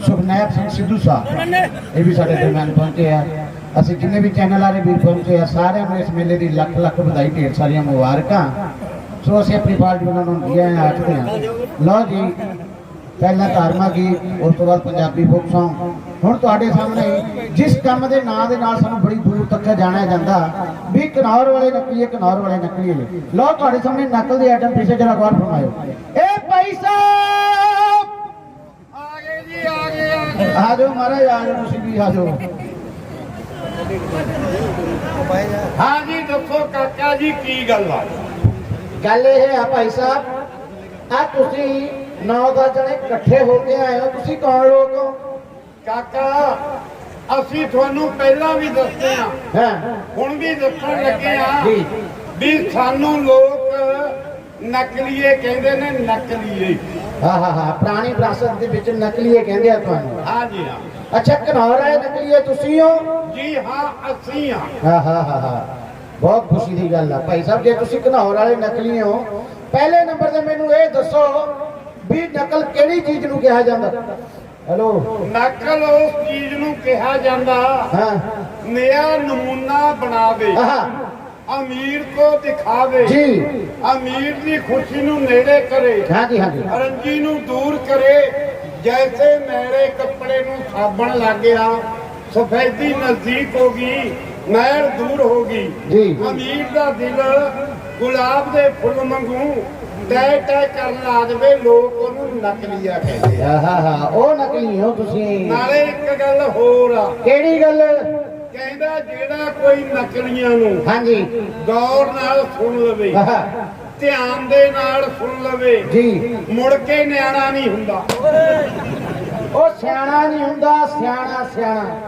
ਸੁਖਨੈਬ ਸਿੰਘ ਸਿੱਧੂ ਸਾਹਿਬ, ਇਹ ਵੀ ਸਾਡੇ ਦਰਮਿਆਨ ਪਹੁੰਚੇ ਆ। ਅਸੀਂ ਜਿੰਨੇ ਵੀ ਚੈਨਲ ਵਾਲੇ ਵੀਰ ਪਹੁੰਚੇ ਆ ਸਾਰਿਆਂ ਨੂੰ ਇਸ ਮੇਲੇ ਦੀ ਲੱਖ ਲੱਖ ਵਧਾਈ, ਢੇਰ ਸਾਰੀਆਂ ਮੁਬਾਰਕਾਂ। ਸੋ ਅਸੀਂ ਆਪਣੀ ਪਾਰਟੀ ਉਹਨਾਂ ਨੂੰ ਦੀਆਂ ਆਖਦੇ ਹਾਂ। ਲਓ ਜੀ, ਪਹਿਲਾਂ ਧਾਰਮਿਕ ਗੀਤ, ਉਸ ਤੋਂ ਬਾਅਦ ਪੰਜਾਬੀ ਫੋਕ ਸੌਂਗ। ਹੁਣ ਤੁਹਾਡੇ ਸਾਹਮਣੇ ਜਿਸ ਕੰਮ ਦੇ ਨਾਂ ਦੇ ਨਾਲ ਸਾਨੂੰ ਬੜੀ ਦੂਰ ਤੱਕ ਜਾਣਿਆ ਜਾਂਦਾ ਵੀ ਘਨੌਰ ਵਾਲੇ ਨਕਲੀਏ, ਘਨੌਰ ਵਾਲੇ ਨਕਲੀਏ। ਲਓ ਤੁਹਾਡੇ ਸਾਹਮਣੇ ਨਕਲ ਦੇ ਆਈਟਮ ਪਿੱਛੇ ਜਰਾ ਗੌਰ ਫਰਮਾਇਓ। ਇਹ ਭਾਈ ਸਾਹਿਬ ਆ ਗਏ ਜੀ, ਆ ਗਏ, ਆ ਜਾਓ ਮਹਾਰਾਜ, ਆ ਜਾਓ, ਤੁਸੀਂ ਵੀ ਆ ਜਾਓ। ਹਾਂ ਜੀ, ਦੱਸੋ ਕਾਕਾ ਜੀ ਕੀ ਗੱਲ ਆ? ਗੱਲ ਇਹ ਆ ਭਾਈ ਸਾਹਿਬ, ਆ ਤੁਸੀਂ 9-10 ਜਣੇ ਇਕੱਠੇ ਹੋ ਕੇ ਆਏ ਹੋ, ਤੁਸੀਂ ਕੌਣ ਲੋਕ ਹੋ? ਕਾਕਾ ਅਸੀਂ ਤੁਹਾਨੂੰ ਪਹਿਲਾਂ ਵੀ ਦੱਸਦੇ ਆ, ਹਾਂ ਹੁਣ ਵੀ ਦੱਸਣ ਲੱਗੇ ਆ ਜੀ। ਵੀ ਸਾਨੂੰ ਲੋਕ ਨਕਲੀਏ ਕਹਿੰਦੇ ਨੇ, ਨਕਲੀਏ। ਹਾਂ ਪੁਰਾਣੀ ਵਿਰਾਸਤ ਦੇ ਵਿੱਚ ਨਕਲੀਏ ਕਹਿੰਦੇ ਆ ਤੁਹਾਨੂੰ। ਹਾਂ ਜੀ ਹਾਂ। ਅੱਛਾ, ਘਨੌਰ ਵਾਲੇ ਨਕਲੀਏ ਤੁਸੀਂ ਹੋ? ਜੀ ਹਾਂ, ਅਸੀਂ ਆ। ਹਾਂ ਬਹੁਤ ਖੁਸ਼ੀ ਦੀ ਗੱਲ ਆ ਭਾਈ ਸਾਹਿਬ, ਜੇ ਤੁਸੀਂ ਘਨੌਰ ਵਾਲੇ ਨਕਲੀ ਹੋ। ਪਹਿਲੇ ਨੰਬਰ ਤੇ ਮੈਨੂੰ ਇਹ ਦੱਸੋ ਵੀ ਨਕਲ ਕਿਹੜੀ ਚੀਜ਼ ਨੂੰ ਕਿਹਾ ਜਾਂਦਾ? ਹੈਲੋ, ਨਕਲ ਉਸ ਚੀਜ਼ ਨੂੰ ਕਿਹਾ ਜਾਂਦਾ ਹਾਂ ਨया ਨਮੂਨਾ ਬਣਾਵੇ, ਅਮੀਰ ਕੋ ਦਿਖਾਵੇ ਜੀ, ਅਮੀਰ ਦੀ ਖੁਸ਼ੀ ਨੂੰ ਨੇੜੇ ਕਰੇ, ਹਾਂਜੀ ਰੰਜੀ ਨੂੰ ਦੂਰ ਕਰੇ। ਜੈਸੇ ਮੈਲੇ ਕੱਪੜੇ ਨੂੰ ਸਾਬਣ ਲੱਗ ਗਿਆ, ਸਫੈਦੀ ਨਜ਼ਦੀਕ ਹੋ ਗਈ, ਮੈਲ ਦੂਰ ਹੋ ਗਈ ਜੀ। ਅਮੀਰ ਦਾ ਦਿਲ ਗੁਲਾਬ ਦੇ ਫੁੱਲ ਵਾਂਗੂ ਟੈ ਟੈ ਕਰਨ ਲਾ ਦੇਵੇ, ਲੋਕ ਉਹਨੂੰ ਨਕਲੀਆ ਕਹਿੰਦੇ ਆ। ਹਾਂ ਉਹ ਨਕਲੀ ਹੋ ਤੁਸੀਂ। ਨਾਲੇ ਇੱਕ ਗੱਲ ਹੋਰ ਆ, ਕਿਹੜੀ ਗੱਲ? ਕਹਿੰਦਾ ਜਿਹੜਾ ਕੋਈ ਨਕਲੀਆਂ ਨੂੰ ਹਾਂਜੀ ਗੌਰ ਨਾਲ ਸੁਣ ਲਵੇ, ਧਿਆਨ ਦੇ ਨਾਲ ਸੁਣ ਲਵੇ ਜੀ, ਮੁੜ ਕੇ ਨਿਆਣਾ ਨਹੀਂ ਹੁੰਦਾ। ਉਹ ਸਿਆਣਾ ਨਹੀਂ ਹੁੰਦਾ, ਸਿਆਣਾ।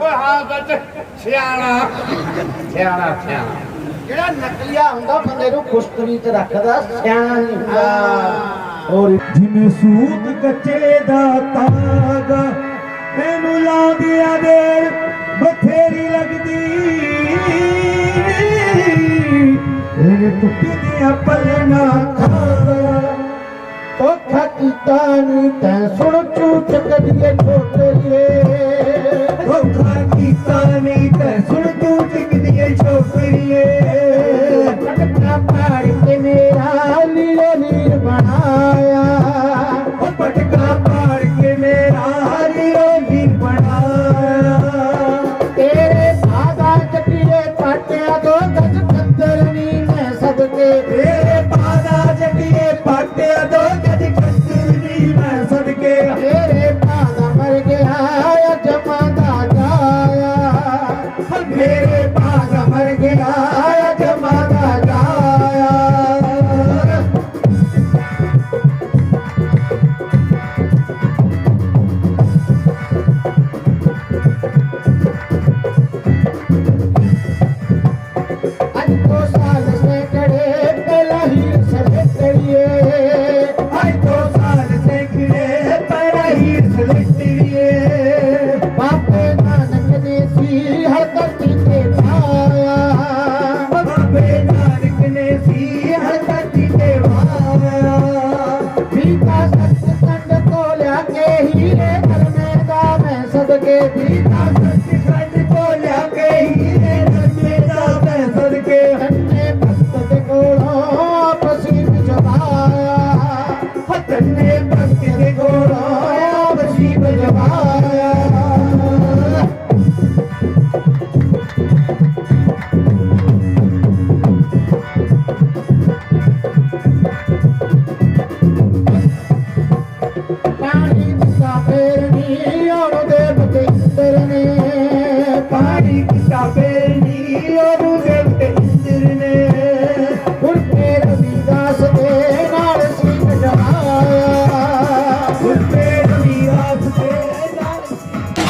ਓਏ ਹਾਂ ਬੱਚ, ਸਿਆਣਾ। ਜਿਹੜਾ ਨਕਲੀਆ ਹੁੰਦਾ ਬੰਦੇ ਨੂੰ ਖੁਸ਼ਕਰੀ ਤੇ ਰੱਖਦਾ, ਸਿਆਣਾ ਨਹੀਂ ਹੁੰਦਾ। ਹੋਰ ਜਿਵੇਂ ਸੂਤ ਕੱਚੇ ਦਾ ਤਾਗਾ, ਇਹਨੂੰ ਲਾਉਂਦਿਆਂ ਦੇਰ ਬਥੇਰੀ ਲੱਗਦੀ, ਇਹ ਟੁੱਟਦੀਆਂ ਪੱਲਣਾ ਖਾਗਾ। ਧੋਖਾ ਕੀਤਾ ਨੀ ਤੈਂ, ਸੁਣ ਝੂਠ ਕਢੀਏ ਛੋਟਰੀਏ। ਧੋਖਾ ਕੀਤਾ ਨੀ ਤੈਂ, ਸੁਣ ਤੂੰ ਟਿਕਦੀਏ ਛੋਕਰੀਏ। ਪਟਕਾ ਪਾੜ ਕੇ ਮੇਰਾ ਲੀਲੋ ਨੀਰ ਬਣਾਇਆ, ਉਹ ਪਟਕਾ ਪਾੜ ਕੇ ਮੇਰਾ ਲੀਲੋ ਨੀਰ ਬਣਾਇਆ। ਤੇਰੇ ਭਾਗਾ ਚੱਟੀਏ ਪਾਟਿਆ ਦੋ ਗੱਜ ਕੰਦਰ ਨੀ ਮੈਂ ਸਦਕੇ। ਤੇਰੇ ਭਾਗਾ ਚੱਟੀਏ ਪਾਟਿਆ ਦੋ ਗੱਜ ਕੰਦਰ ਨੀ ਮੈਂ ਸਦਕੇ। ਤੇਰੇ ਭਾਗਾ ਮਰ ਗਿਆ ਜਮਾਂਦਾ ਜਾਇਆ, ਮੇਰੇ ਭਾਗਾ ਮਰ ਗਿਆ ਜਮਾਂਦਾ ਜਾਇਆ। ਅੱਜ ਤੋਂ ਸਾਲ ਸੈਂਕੜੇ ਪਹਿਲਾਂ ਹੀ ਸਲੇਟੜੀਏ। ਅੱਜ ਤੋਂ ਸਾਲ ਸੈਂਕੜੇ ਪਹਿਲਾਂ ਹੀ ਸਲੇਟੜੀਏ। ਬਾਬੇ ਨਾਨਕ ਨੇ ਸੀ ਹਰ ਧਰਤੀ ਤੇ ਪਾਇਆ, ਬਾਬੇ ਨਾਨਕ ਨੇ ਸੀ ਹਰ ਧਰਤੀ ਤੇ ਵਾਇਆ। ਪੀਤਾ ਸੱਚਖੰਡ ਤੋਂ ਲਿਆ ਕੇ ਹੀਰੇ ਕਰਮੇ ਦਾ ਮੈਂ ਸਦਕੇ। ਪੀਤਾ ਸੱਚਖੰਡ ਤੋਂ ਲਿਆ ਕੇ ਹੀਰੇ ਕਰਮੇ ਦਾ ਮੈਂ ਸਦਕੇ। ਕੰਨੇ ਭਗਤ ਦੇ ਕੋਲੋਂ ਆਪਸੀ ਜਵਾਇਆ, ਹੱਥਨੇ ਭਗਤ ਦੇ ਕੋਲੋਂ ਆਪਸੀ ਜਵਾਇਆ। ਪਾਣੀ ਦਿੱਤਾ ਫੇਰ ਨੀ ਉਹਨੂੰ ਦੇਵ ਕੇ ਇੰਦਰ ਨੇ। ਪਾਣੀ ਕੀਤਾ ਫੇਰ ਨੀ ਉਹਨੂੰ ਦੇਵ ਤੇ ਇੰਦਰ ਨੇ। ਹੁਣ ਫੇਰ ਰਵਿਦਾਸ ਦੇ ਨਾਲ ਸੀ ਜਵਾਇਆ, ਹੁਣ ਫੇਰ ਰਵਿਦਾਸ ਦੇ ਨਾਲ।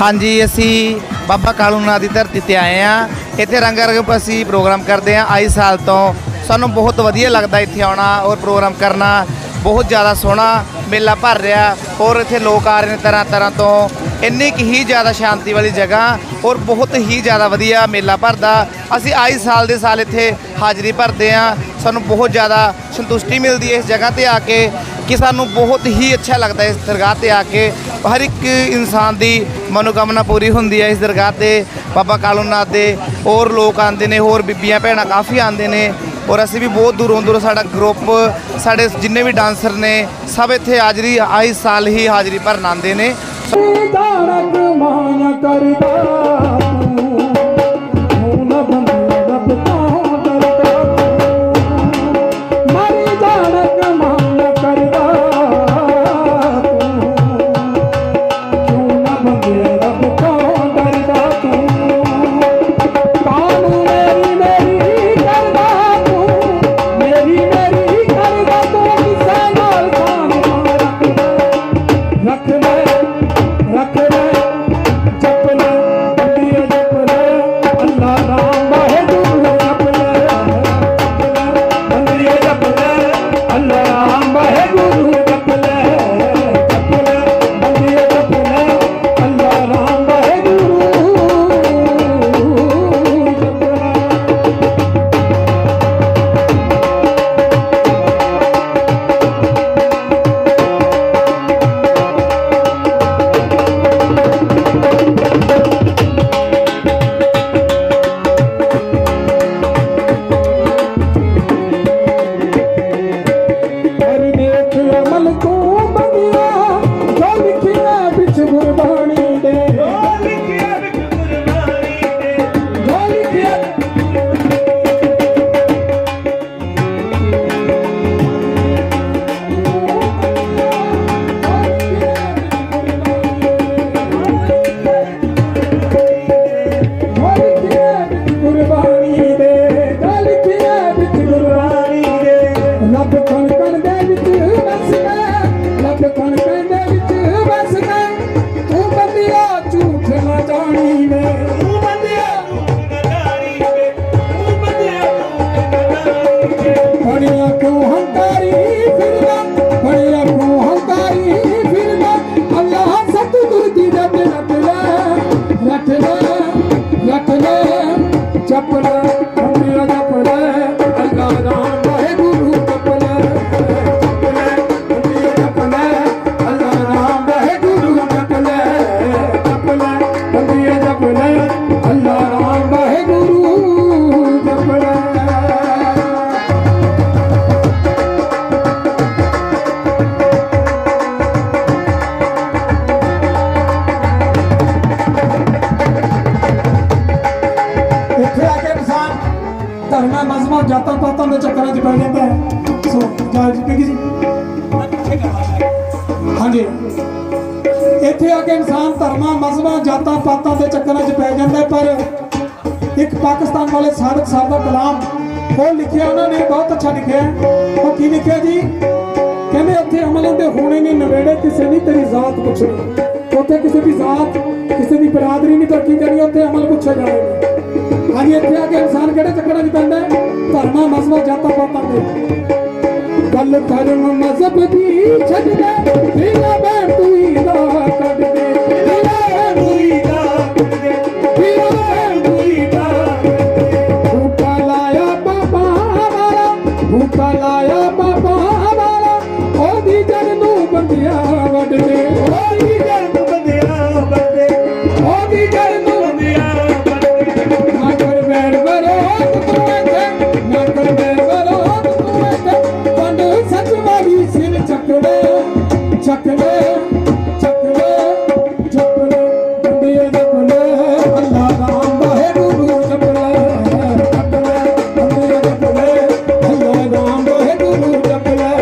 ਹਾਂਜੀ, ਅਸੀਂ ਬਾਬਾ ਕਾਲੂ ਨਾਥ ਦੀ ਧਰਤੀ ਤੇ ਆਏ ਆ। ਇੱਥੇ ਰੰਗਾਰੰਗ ਅਸੀਂ ਪ੍ਰੋਗਰਾਮ ਕਰਦੇ ਆ। ਆਈ ਸਾਲ ਤੋਂ ਸਾਨੂੰ ਬਹੁਤ ਵਧੀਆ ਲੱਗਦਾ ਇੱਥੇ ਆਉਣਾ ਔਰ ਪ੍ਰੋਗਰਾਮ ਕਰਨਾ। ਬਹੁਤ ਜ਼ਿਆਦਾ ਸੋਹਣਾ ਮੇਲਾ ਭਰ ਰਿਹਾ ਔਰ ਇੱਥੇ ਲੋਕ ਆ ਰਹੇ ਨੇ ਤਰ੍ਹਾਂ ਤਰ੍ਹਾਂ ਤੋਂ। ਇੰਨੀ ਕੁ ਹੀ ਜ਼ਿਆਦਾ ਸ਼ਾਂਤੀ ਵਾਲੀ ਜਗ੍ਹਾ ਔਰ ਬਹੁਤ ਹੀ ਜ਼ਿਆਦਾ ਵਧੀਆ ਮੇਲਾ ਭਰਦਾ। ਅਸੀਂ ਆਈ ਸਾਲ ਦੇ ਸਾਲ ਇੱਥੇ ਹਾਜ਼ਰੀ ਭਰਦੇ ਹਾਂ। ਸਾਨੂੰ ਬਹੁਤ ਜ਼ਿਆਦਾ ਸੰਤੁਸ਼ਟੀ ਮਿਲਦੀ ਹੈ ਇਸ ਜਗ੍ਹਾ ਤੇ ਆ ਕੇ ਕਿ ਸਾਨੂੰ ਬਹੁਤ ਹੀ ਅੱਛਾ ਲੱਗਦਾ ਇਸ ਦਰਗਾਹ ਤੇ ਆ ਕੇ। ਹਰ ਇੱਕ ਇਨਸਾਨ ਦੀ ਮਨੋਕਾਮਨਾ ਪੂਰੀ ਹੁੰਦੀ ਹੈ ਇਸ ਦਰਗਾਹ ਤੇ ਬਾਬਾ ਕਾਲੂ ਨਾਥ ਦੇ। ਹੋਰ ਲੋਕ ਆਉਂਦੇ ਨੇ, ਹੋਰ ਬੀਬੀਆਂ ਭੈਣਾਂ ਕਾਫੀ ਆਉਂਦੇ ਨੇ ਔਰ ਅਸੀਂ ਵੀ ਬਹੁਤ ਦੂਰੋਂ ਸਾਡਾ ਗਰੁੱਪ, ਸਾਡੇ ਜਿੰਨੇ ਵੀ ਡਾਂਸਰ ਨੇ ਸਭ ਇੱਥੇ ਹਾਜ਼ਰੀ ਆਈ ਸਾਲ ਹੀ ਹਾਜ਼ਰੀ ਭਰਨ ਆਉਂਦੇ ਨੇ। ਧਰਮਾਂ ਮਜ਼ਹਬਾਂ ਜਾਤਾਂ ਪਾਤਾਂ ਦੇ ਚੱਕਰਾਂ 'ਚ ਪੈ ਜਾਂਦਾ ਹੈ। ਸੋ ਜਾਲ ਜੀ ਪਿੰਗੀ ਜੀ ਹਾਂਜੀ, ਇੱਥੇ ਆ ਕੇ ਇਨਸਾਨ ਧਰਮਾਂ ਮਜ਼ਹਬਾਂ ਜਾਤਾਂ ਪਾਤਾਂ ਦੇ ਚੱਕਰਾਂ 'ਚ ਪੈ ਜਾਂਦਾ। ਪਰ ਇੱਕ ਪਾਕਿਸਤਾਨ ਵਾਲੇ ਸਾਦਕ ਸਾਹਿਬ ਦਾ ਕਲਾਮ ਉਹ ਲਿਖਿਆ ਉਹਨਾਂ ਨੇ, ਬਹੁਤ ਅੱਛਾ ਲਿਖਿਆ। ਉਹ ਕੀ ਲਿਖਿਆ ਜੀ? ਕਹਿੰਦੇ ਉੱਥੇ ਅਮਲ ਦੇ ਹੋਣੇ ਨਹੀਂ ਨਵੇੜੇ, ਕਿਸੇ ਨਹੀਂ ਤੇਰੀ ਜ਼ਾਤ ਪੁੱਛਣੀ। ਉੱਥੇ ਕਿਸੇ ਦੀ ਜ਼ਾਤ, ਕਿਸੇ ਦੀ ਬਰਾਦਰੀ ਨਹੀਂ ਤਰੱਕੀ ਕਰਨੀ, ਉੱਥੇ ਅਮਲ ਪੁੱਛੇ ਜਾਣੇ ਨੇ। ਹਾਂਜੀ, ਇੱਥੇ ਆ ਕੇ ਇਨਸਾਨ ਕਿਹੜੇ ਚੱਕਰਾਂ 'ਚ ਪੈਂਦਾ? ਧਰਮਾਂ ਮਜ਼ਹਬਾਂ ਜਾਤਾਂ ਪਾਤਾਂ ਦੇ। ਗੱਲ ਧਰਮ ਮਜ਼ਹਬ ਦੀ ਛੱਡ ਦੇ, ਪੀਲਾ ਬੈਠ ਤੂੰ ਹੀ ਦਾ ਕੱਢ ਦੇ, ਪੀਲਾ ਬੈਠ ਤੂੰ ਹੀ ਦਾ ਕੱਢ ਦੇ, ਪੀਲਾ ਬੈਠ ਤੂੰ ਹੀ ਦਾ ਭੂਤਾ ਲਾਇਆ ਬਾਬਾ ਵਾਲਾ, ਭੂਤਾ ਲਾਇਆ ਬਾਬਾ ਵਾਲਾ, ਉਹਦੀ ਜੜ ਨੂੰ ਬੰਦਿਆ ਵੱਢ ਦੇ, ਉਹਦੀ ਜੜ ਨੂੰ ਬੰਦਿਆ ਵੱਢ ਦੇ, ਉਹਦੀ ਜੜ ਨੂੰ ਬੰਦਿਆ ਵੱਢ ਦੇ। ਨਾ ਕਰ ਬੈਰ ਬਰੋਤ ਤੂੰ ਇੱਥੇ, ਨਾ ਕਰ ਬੈਰ ਬਰੋਤ ਤੂੰ ਇੱਥੇ, ਪੰਡ ਸੱਚ ਵਾਲੀ ਸਿਰ ਚੱਕ ਲੈ, ਚੱਕ ਲੈ, ਚੱਕ ਲੈ, ਚੱਕ ਲੈ, ਬੰਦਿਆ ਜਪ ਲੈ, ਅੱਲਾ ਰਾਮ ਵਾਹਿਗੁਰੂ ਜਪ ਲੈ, ਚੱਕ ਲੈ, ਬੰਦਿਆ ਜਪ ਲੈ, ਅੱਲਾ ਰਾਮ ਵਾਹਿਗੁਰੂ ਜਪ ਲੈ।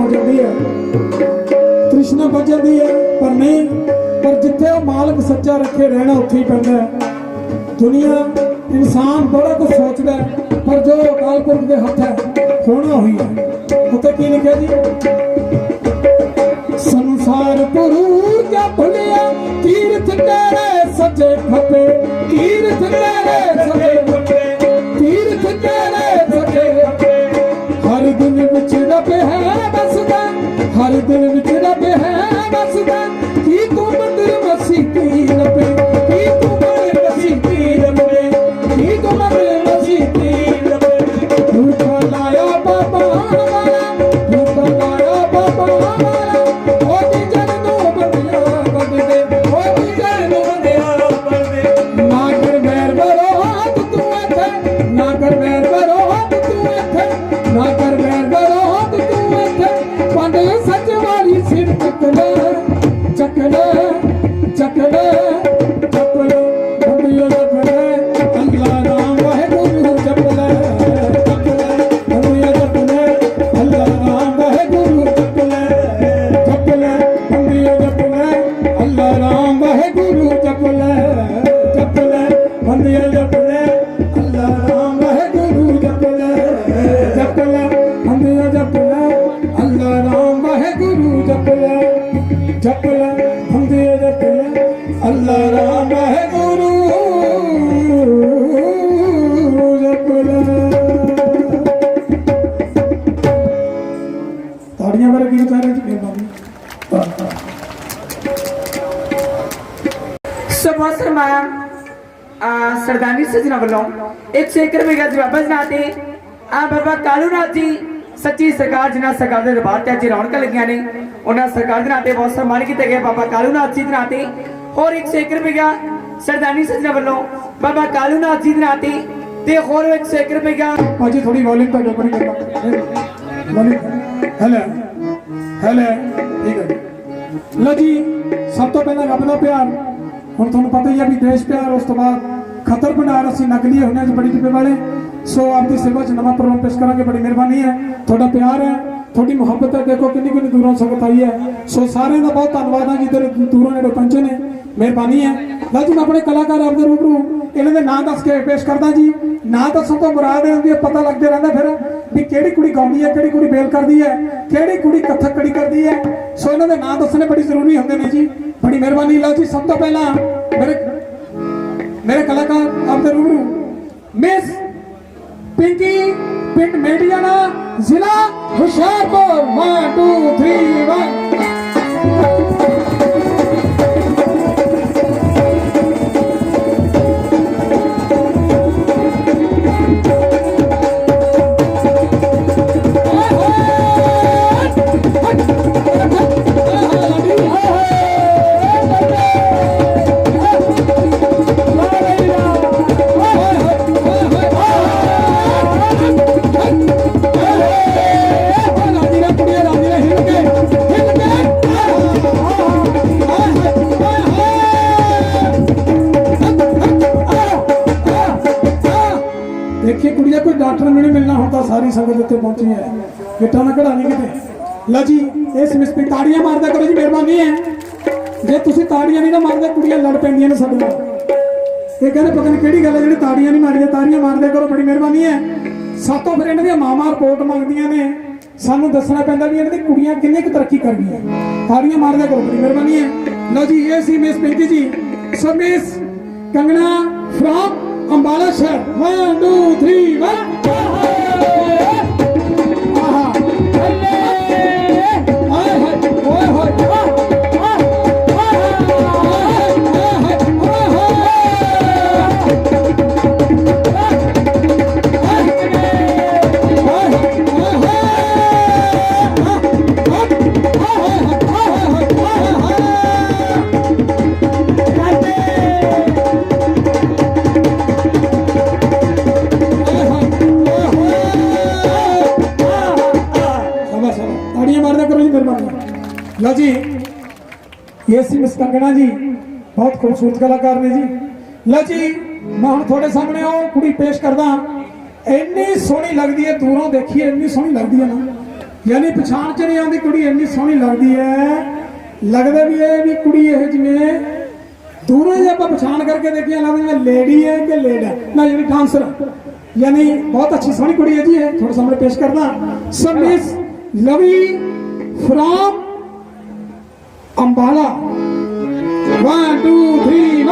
ਹੋ ਜਾਂਦੀ ਹੈ, ਤ੍ਰਿਸ਼ਨਾ ਵੱਜ ਜਾਂਦੀ ਹੈ, ਪਰ ਨਹੀਂ, ਪਰ ਜਿੱਥੇ ਉਹ ਮਾਲਕ ਸੱਚਾ ਰੱਖੇ ਰਹਿਣਾ ਉੱਥੇ ਹੀ ਪੈਂਦਾ ਹੈ। ਦੁਨੀਆ ਇਨਸਾਨ ਬੜਾ ਕੁਝ ਸੋਚਦਾ ਹੈ, ਪਰ ਜੋ ਅਕਾਲ ਪੁਰਖ ਦੇ ਹੱਥ ਹੈ ਹੋਣਾ ਹੋਈ ਹੈ। ਉੱਤੇ ਕੀ ਲਿਖਿਆ ਜੀ? ਸੰਸਾਰ ਗੁਰੂ ਜਾ ਭੁਲਿਆ, ਤੀਰਥ ਤੇਰੇ ਸੱਜੇ ਖੱਬੇ, ਤੀਰਥ ਤੇਰੇ ਸੱਜੇ ਖੱਬੇ, ਤੀਰਥ ਤੇਰੇ ਸੱਜੇ ਖੱਬੇ। ਹਰ ਦਿਨ ਵਿੱਚ ਰੱਬ ਹੈ ਬਸਦਾ, ਹਰ ਦਿਨ ਵਿੱਚ ਰੱਬ ਹੈ ਬਸਦਾ। ਕੀ ਤੂੰ ਮੰਦਰ ਮਸੀਤੀ ਲੱਭੇ, ਕੀ ਤੂੰ ਮੰਦਰ ਮਸੀਤੀ ਲੱਭੇ, ਕੀ ਤੂੰ ਮੰਦਰ ਮਸੀਤੀ ਲੱਭੇ। ਰੂਪਾ ਲਾਇਆ ਬਾਬਾ ਵਾਲਾ, ਰੂਪਾ ਲਾਇਆ ਬਾਬਾ ਵਾਲਾ। ਉਹਦੀ ਜਨ ਨੂੰ ਬੰਦਿਆ ਬੰਦੇ, ਉਹਦੀ ਜਨ ਨੂੰ ਬੰਦਿਆ ਬੰਦੇ। ਨਾ ਕਰ ਮੈਰ ਬਰੋਤ ਤੂੰ ਇੱਥੇ, ਨਾ ਕਰ ਮੈਰ ਬਰੋਤ ਤੂੰ ਇੱਥੇ, ਨਾ ਕਰ ਮੈਰ ਬਰੋਤ ਤੂੰ ਇੱਥੇ। ਪੰਡ ਸੱਚ ਵਾਲੀ ਸਿਰ ਚੱਕ ਲੈ, ਚੱਕ ਲੈ, ਚੱਕ ਲੈ, ਚੱਕ ਲੈ। ਬੰਦਿਆ ਜਪ ਲੈ, ਅੱਲਾ ਨਾਮ ਵਾਹਿਗੁਰੂ ਜਪ ਲੈ, ਜਪ ਲੈ। ਬੰਦਿਆ ਜਪ ਲੈ, ਅੱਲਾ ਨਾਮ ਵਾਹਿਗੁਰੂ ਜਪ ਲੈ, ਜਪ ਲੈ। ਬੰਦਿਆ ਜਪ ਲੈ, ਅੱਲਾ ਨਾਮ ਵਾਹਿਗੁਰੂ ਜਪ ਲੈ, ਜਪ ਲੈ। ਬੰਦਿਆ ਜਪ ਲੈ, ਅੱਲਾ ਨਾਮ ਵਾਹਿਗੁਰੂ ਜਪ ਲੈ, ਜਪ ਲੈ। ਬੰਦਿਆ ਜਪ ਲੈ, ਅੱਲਾ ਨਾਮ ਵਾਹਿਗੁਰੂ ਜਪ ਲੈ, ਜਪ ਲੈ। ਬੰਦਿਆ ਜਪ ਲੈ, ਅੱਲਾ ਨਾਮ ਵਾਹਿਗੁਰੂ ਜਪ ਲੈ। ਤਾੜੀਆਂ ਬਾਰੇ ਕੀ ਵਿਚਾਰ ਹੈ ਜੀ? ਸਭਾ ਸਨਮਾਨ ਸਰਦਾਰਨੀ ਸਜਣਾ ਵੱਲੋਂ 101 ਰੁਪਏ ਗੱਜ ਬਾਬਾ ਜੀ ਨਾਂ ਤੇ ਆ ਬਾਬਾ ਕਾਲੂ ਨਾਥ ਜੀ ਸੱਚੀ ਸਰਕਾਰ ਜਿਨ੍ਹਾਂ ਸਰਕਾਰ ਦੇ ਦਰਬਾਰ ਤੇ ਅੱਜ ਰੌਣਕਾਂ ਲੱਗੀਆਂ ਨੇ, ਉਹਨਾਂ ਸਰਕਾਰ ਦੇ ਨਾਂ ਤੇ ਬਹੁਤ ਸਨਮਾਨ ਕੀਤੇ ਗਏ ਬਾਬਾ ਕਾਲੂ ਨਾਥ ਜੀ ਦੇ ਨਾਂ ਤੇ। ਹੋਰ 101 ਰੁਪਏ ਸਰਦਾਰਨੀ ਸਜਣਾ ਵੱਲੋਂ ਬਾਬਾ ਕਾਲੂ ਨਾਥ ਜੀ ਦੇ ਨਾਂ ਤੇ ਹੋਰ 101 ਰੁਪਏ। ਭਾਜੀ ਥੋੜੀ ਵੋਲਿਊਮ ਤਾਂ ਗੱਬਰ ਨਹੀਂ ਕਰਨਾ। ਹੈਲੇ ਹੈਲੇ ਠੀਕ ਹੈ ਜੀ। ਲਓ ਜੀ, ਸਭ ਤੋਂ ਪਹਿਲਾਂ ਰੱਬ ਦਾ ਪਿਆਰ। ਹੁਣ ਤੁਹਾਨੂੰ ਪਤਾ ਹੀ ਹੈ ਵੀ ਦੇਸ਼ ਪਿਆਰ, ਉਸ ਤੋਂ ਬਾਅਦ ਖਤਰ ਭੰਡਾਰ। ਅਸੀਂ ਨਕਲੀ ਹੁੰਦੇ ਹਾਂ ਬੜੀ ਟਿੱਪੇ ਵਾਲੇ। ਸੋ ਆਪਦੀ ਸੇਵਾ 'ਚ ਨਵਾਂ ਪ੍ਰੋਗਰਾਮ ਪੇਸ਼ ਕਰਾਂਗੇ। ਬੜੀ ਮਿਹਰਬਾਨੀ ਹੈ, ਤੁਹਾਡਾ ਪਿਆਰ ਹੈ, ਤੁਹਾਡੀ ਮੁਹੱਬਤ ਹੈ। ਦੇਖੋ ਕਿੰਨੀ ਕਿੰਨੀ ਦੂਰੋਂ ਸੰਗਤ ਆਈ ਹੈ। ਸੋ ਸਾਰਿਆਂ ਦਾ ਬਹੁਤ ਧੰਨਵਾਦ ਹੈ ਜਿੱਧਰ ਦੂਰੋਂ ਨੇੜੇ ਪਹੁੰਚੇ ਨੇ, ਮਿਹਰਬਾਨੀ ਹੈ। ਲਓ ਜੀ, ਮੈਂ ਆਪਣੇ ਕਲਾਕਾਰ ਆਪਦੇ ਰੂਬਰੂ ਇਹਨਾਂ ਦੇ ਨਾਂ ਦੱਸ ਕੇ ਪੇਸ਼ ਕਰਦਾ ਜੀ। ਨਾਂ ਦੱਸਣ ਤੋਂ ਮੁਰਾਦ ਇਹ ਹੁੰਦੀ ਹੈ, ਪਤਾ ਲੱਗਦੇ ਰਹਿੰਦਾ ਫਿਰ ਵੀ ਕਿਹੜੀ ਕੁੜੀ ਗਾਉਂਦੀ ਹੈ, ਕਿਹੜੀ ਕੁੜੀ ਬੇਲ ਕਰਦੀ ਹੈ, ਕਿਹੜੀ ਕੁੜੀ ਕੱਥਕ ਕੜੀ ਕਰਦੀ ਹੈ। ਸੋ ਇਹਨਾਂ ਦੇ ਨਾਂ ਦੱਸਣੇ ਬੜੀ ਜ਼ਰੂਰੀ ਹੁੰਦੇ ਨੇ ਜੀ। ਬੜੀ ਮਿਹਰਬਾਨੀ। ਲਓ ਜੀ, ਸਭ ਤੋਂ ਪਹਿਲਾਂ ਮੇਰੇ ਕਲਾਕਾਰ ਆਪਦੇ ਰੂਬਰੂ ਮਿਸ ਪਿੰਕੀ ਪਿੰਡ ਮੇਡੀਆਣਾ, ਜ਼ਿਲ੍ਹਾ ਹੁਸ਼ਿਆਰਪੁਰ। 1 2 3 1। देखिए कुड़िया कोई डॉक्टर नहीं मिलना होता, सारी संगत उत्ते पहुंची है, गिट्टा ना कढ़ा नहीं किते। लो जी, इस मिसपी ताड़ियां मारदा करो जी, मेहरबानी है। जे तुसीं ताड़ियां नहीं ना मारदे, कुड़ियां लड़ पैंदियां ने साडे नाल। ये कहंदे पता नहीं किहड़ी गल है जिहड़ी ताड़ियां नहीं मारदे, ताड़ियां मारदे करो, बड़ी मेहरबानी है। सातों फिर इन्हां दी मावां रिपोर्ट मंगदियां ने, सानू दसना पैंदा भी इन्हां दी कुड़ियां किन्नी क तरक्की कर गईयां। ताड़ियां मारदे करो, बड़ी मेहरबानी है। लो जी, ये सी miss Pinky ji. So miss Kangana from Ambala शहर। 1 2 3 1। लो जी, ये सी मिस कंगना जी बहुत खूबसूरत कलाकार ने जी। लो जी, मैं हुण थोड़े सामने वो कुड़ी पेश करदा। इन्नी सोहनी लगदी है, दूरों देखिए इन्नी सोहनी लगदी है ना। यानी पछाण च नहीं आती कुड़ी इन्नी सोहनी लगती है, लगता भी है भी कुड़ी ये जिमें दूरों ही आप पछाण करके देखिए लगता जिमें लेडी है कि लेड है ना, यानी डांसर, यानी बहुत अच्छी सोहनी कुड़ी है जी। है थोड़ा सामने पेश करना sir miss Lavi from Ambala. 1 2 3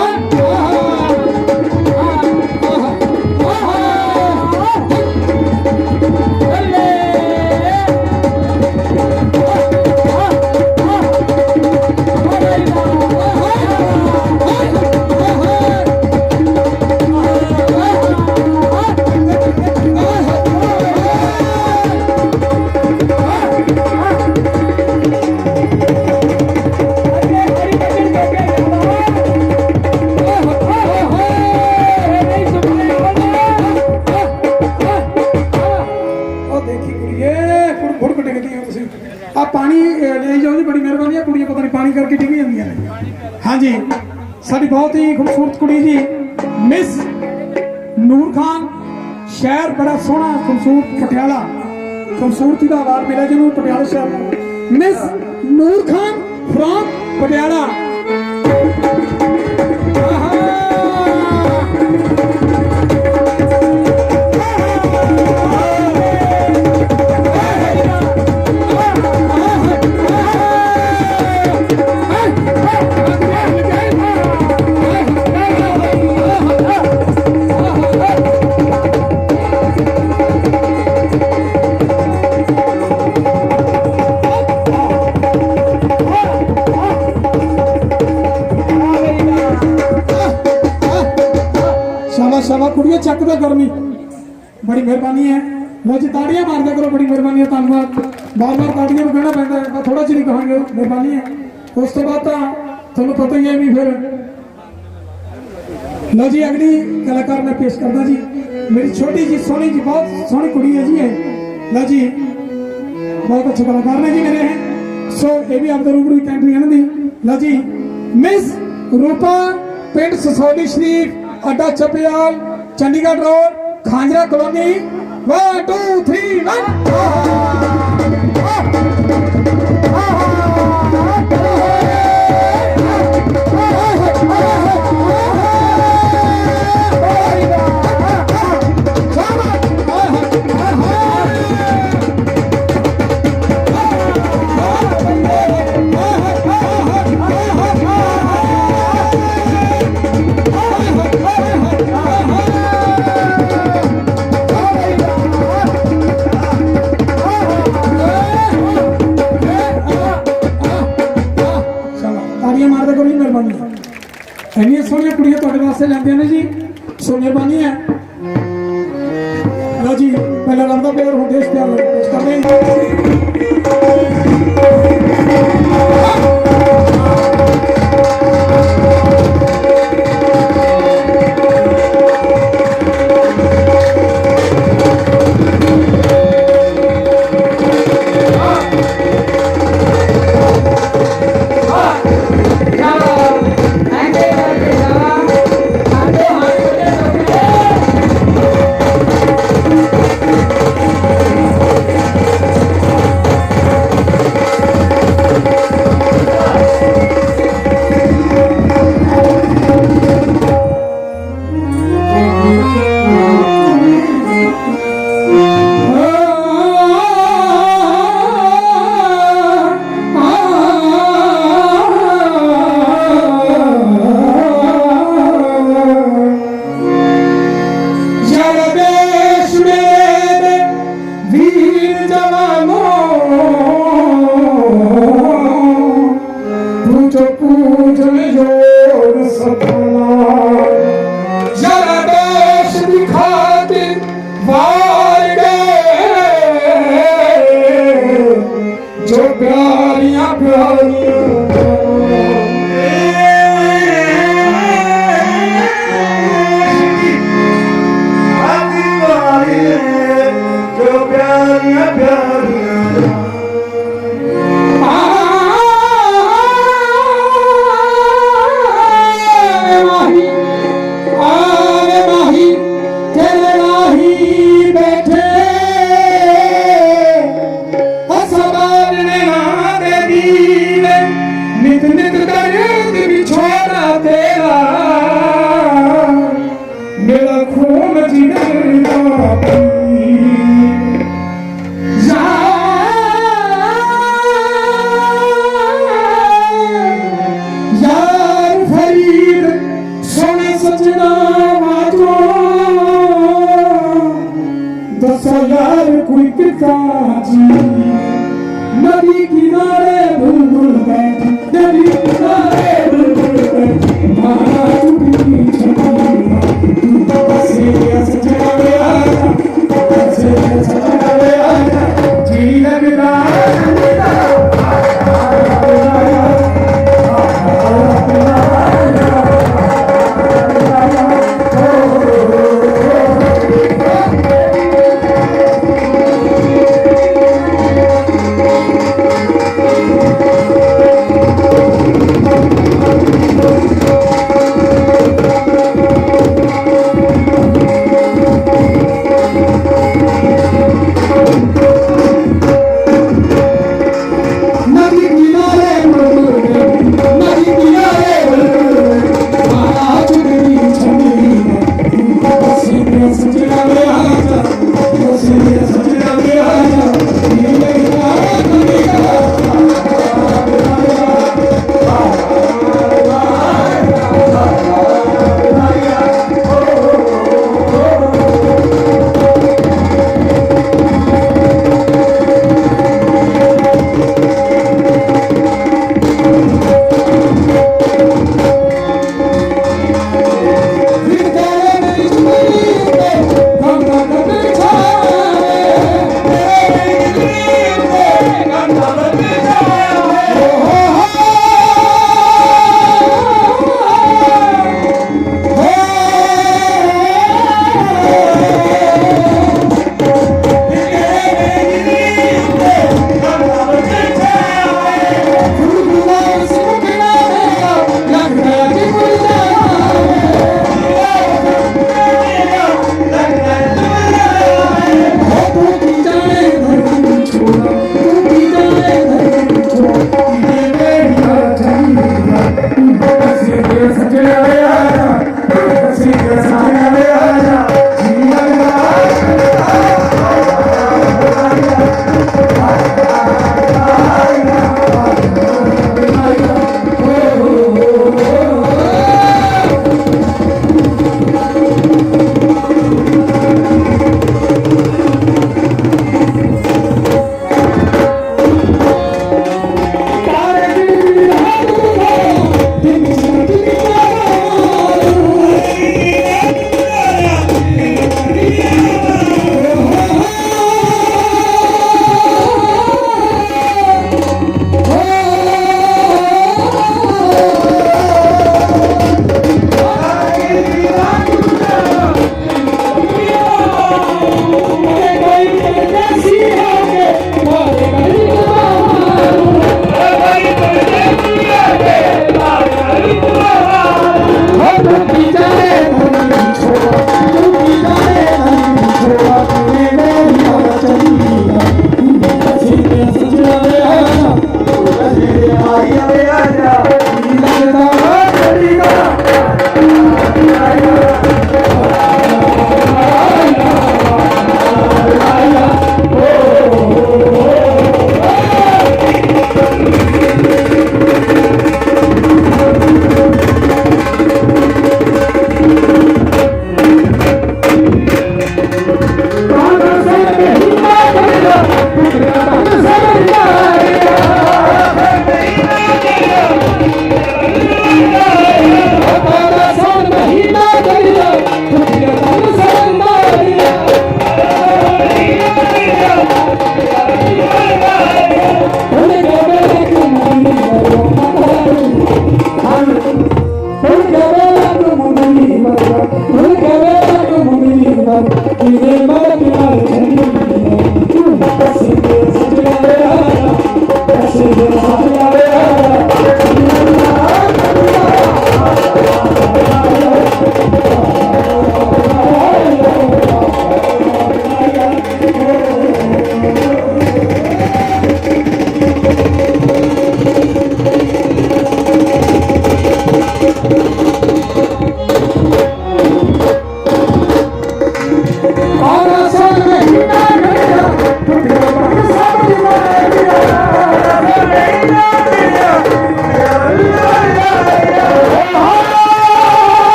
हाँ जी, साड़ी बहुत ही खूबसूरत कुड़ी जी मिस नूर खान। शहर बड़ा सोहना खूबसूरत पटियाला, खूबसूरती का अवार्ड मिला जिन्होंने पटियाला शहर। Miss Noor Khan from Patiala. शाबाश कुड़ियों चक दो गर्मी, बड़ी मेहरबानी है। लो जी ताड़ियां मार दिया करो, बड़ी मेहरबानी है, धन्यवाद। बार बार ताड़ियां में कहना पैंदा है, थोड़ा चिर कहांगे, मेहरबानी है। उस तो बाद थोड़ा पता ही है भी फिर। लो जी अगली कलाकार मैं पेश करता जी, मेरी छोटी जी सोहनी जी, बहुत सोहनी कुड़ी है जी। है लो जी, बहुत अच्छे कलाकार ने जी मेरे हैं। सो ये भी आपके रूबरू कैंट्री है ना दी। लो जी मिस रूपा पिंड ससौली शरीफ अड्डा चपियाल चंडीगढ़ रोड खांजरा कॉलोनी। 1 2 3 ਇੰਨੀਆਂ ਸੋਹਣੀਆਂ ਕੁੜੀਆਂ ਤੁਹਾਡੇ ਵਾਸਤੇ ਲੈਂਦੀਆਂ ਨੇ ਜੀ, ਸੋ ਮਿਹਰਬਾਨੀ ਹੈ। ਲਓ ਜੀ ਪਹਿਲਾਂ ਲੰਦਾ ਪਿਆਰ ਹੁਣ ਦੇਸ਼ ਪਿਆਰ ਪੇਸ਼ ਕਰਦੇ सजना वाजो दसो यार कोई किता जी नदी किनारे बुलबुल बैठी नदी किनारे बुलबुल बैठी मारा चुपी छपी बसे सजना वे आजा बसे सजना वे आजा जी लगदा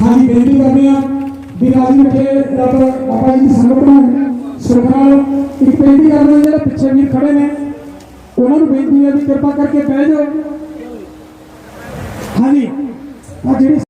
ਹਾਂਜੀ ਬੇਨਤੀ ਕਰਦੇ ਹਾਂ ਵੀ ਰਾਜੀ ਮਿੱਠੇ ਰੱਬ ਬਾਬਾ ਜੀ ਦੀ ਸੰਗਤ ਬਣਾਏ ਸੁਖਨਾਲ ਇੱਕ ਬੇਨਤੀ ਕਰਦੇ ਹਾਂ ਜਿਹੜੇ ਪਿੱਛੇ ਵੀਰ ਖੜੇ ਨੇ ਉਹਨਾਂ ਨੂੰ ਬੇਨਤੀ ਹੈ ਵੀ ਕਿਰਪਾ ਕਰਕੇ ਬਹਿ ਜਾਓ ਹਾਂਜੀ ਆ ਜਿਹੜੀ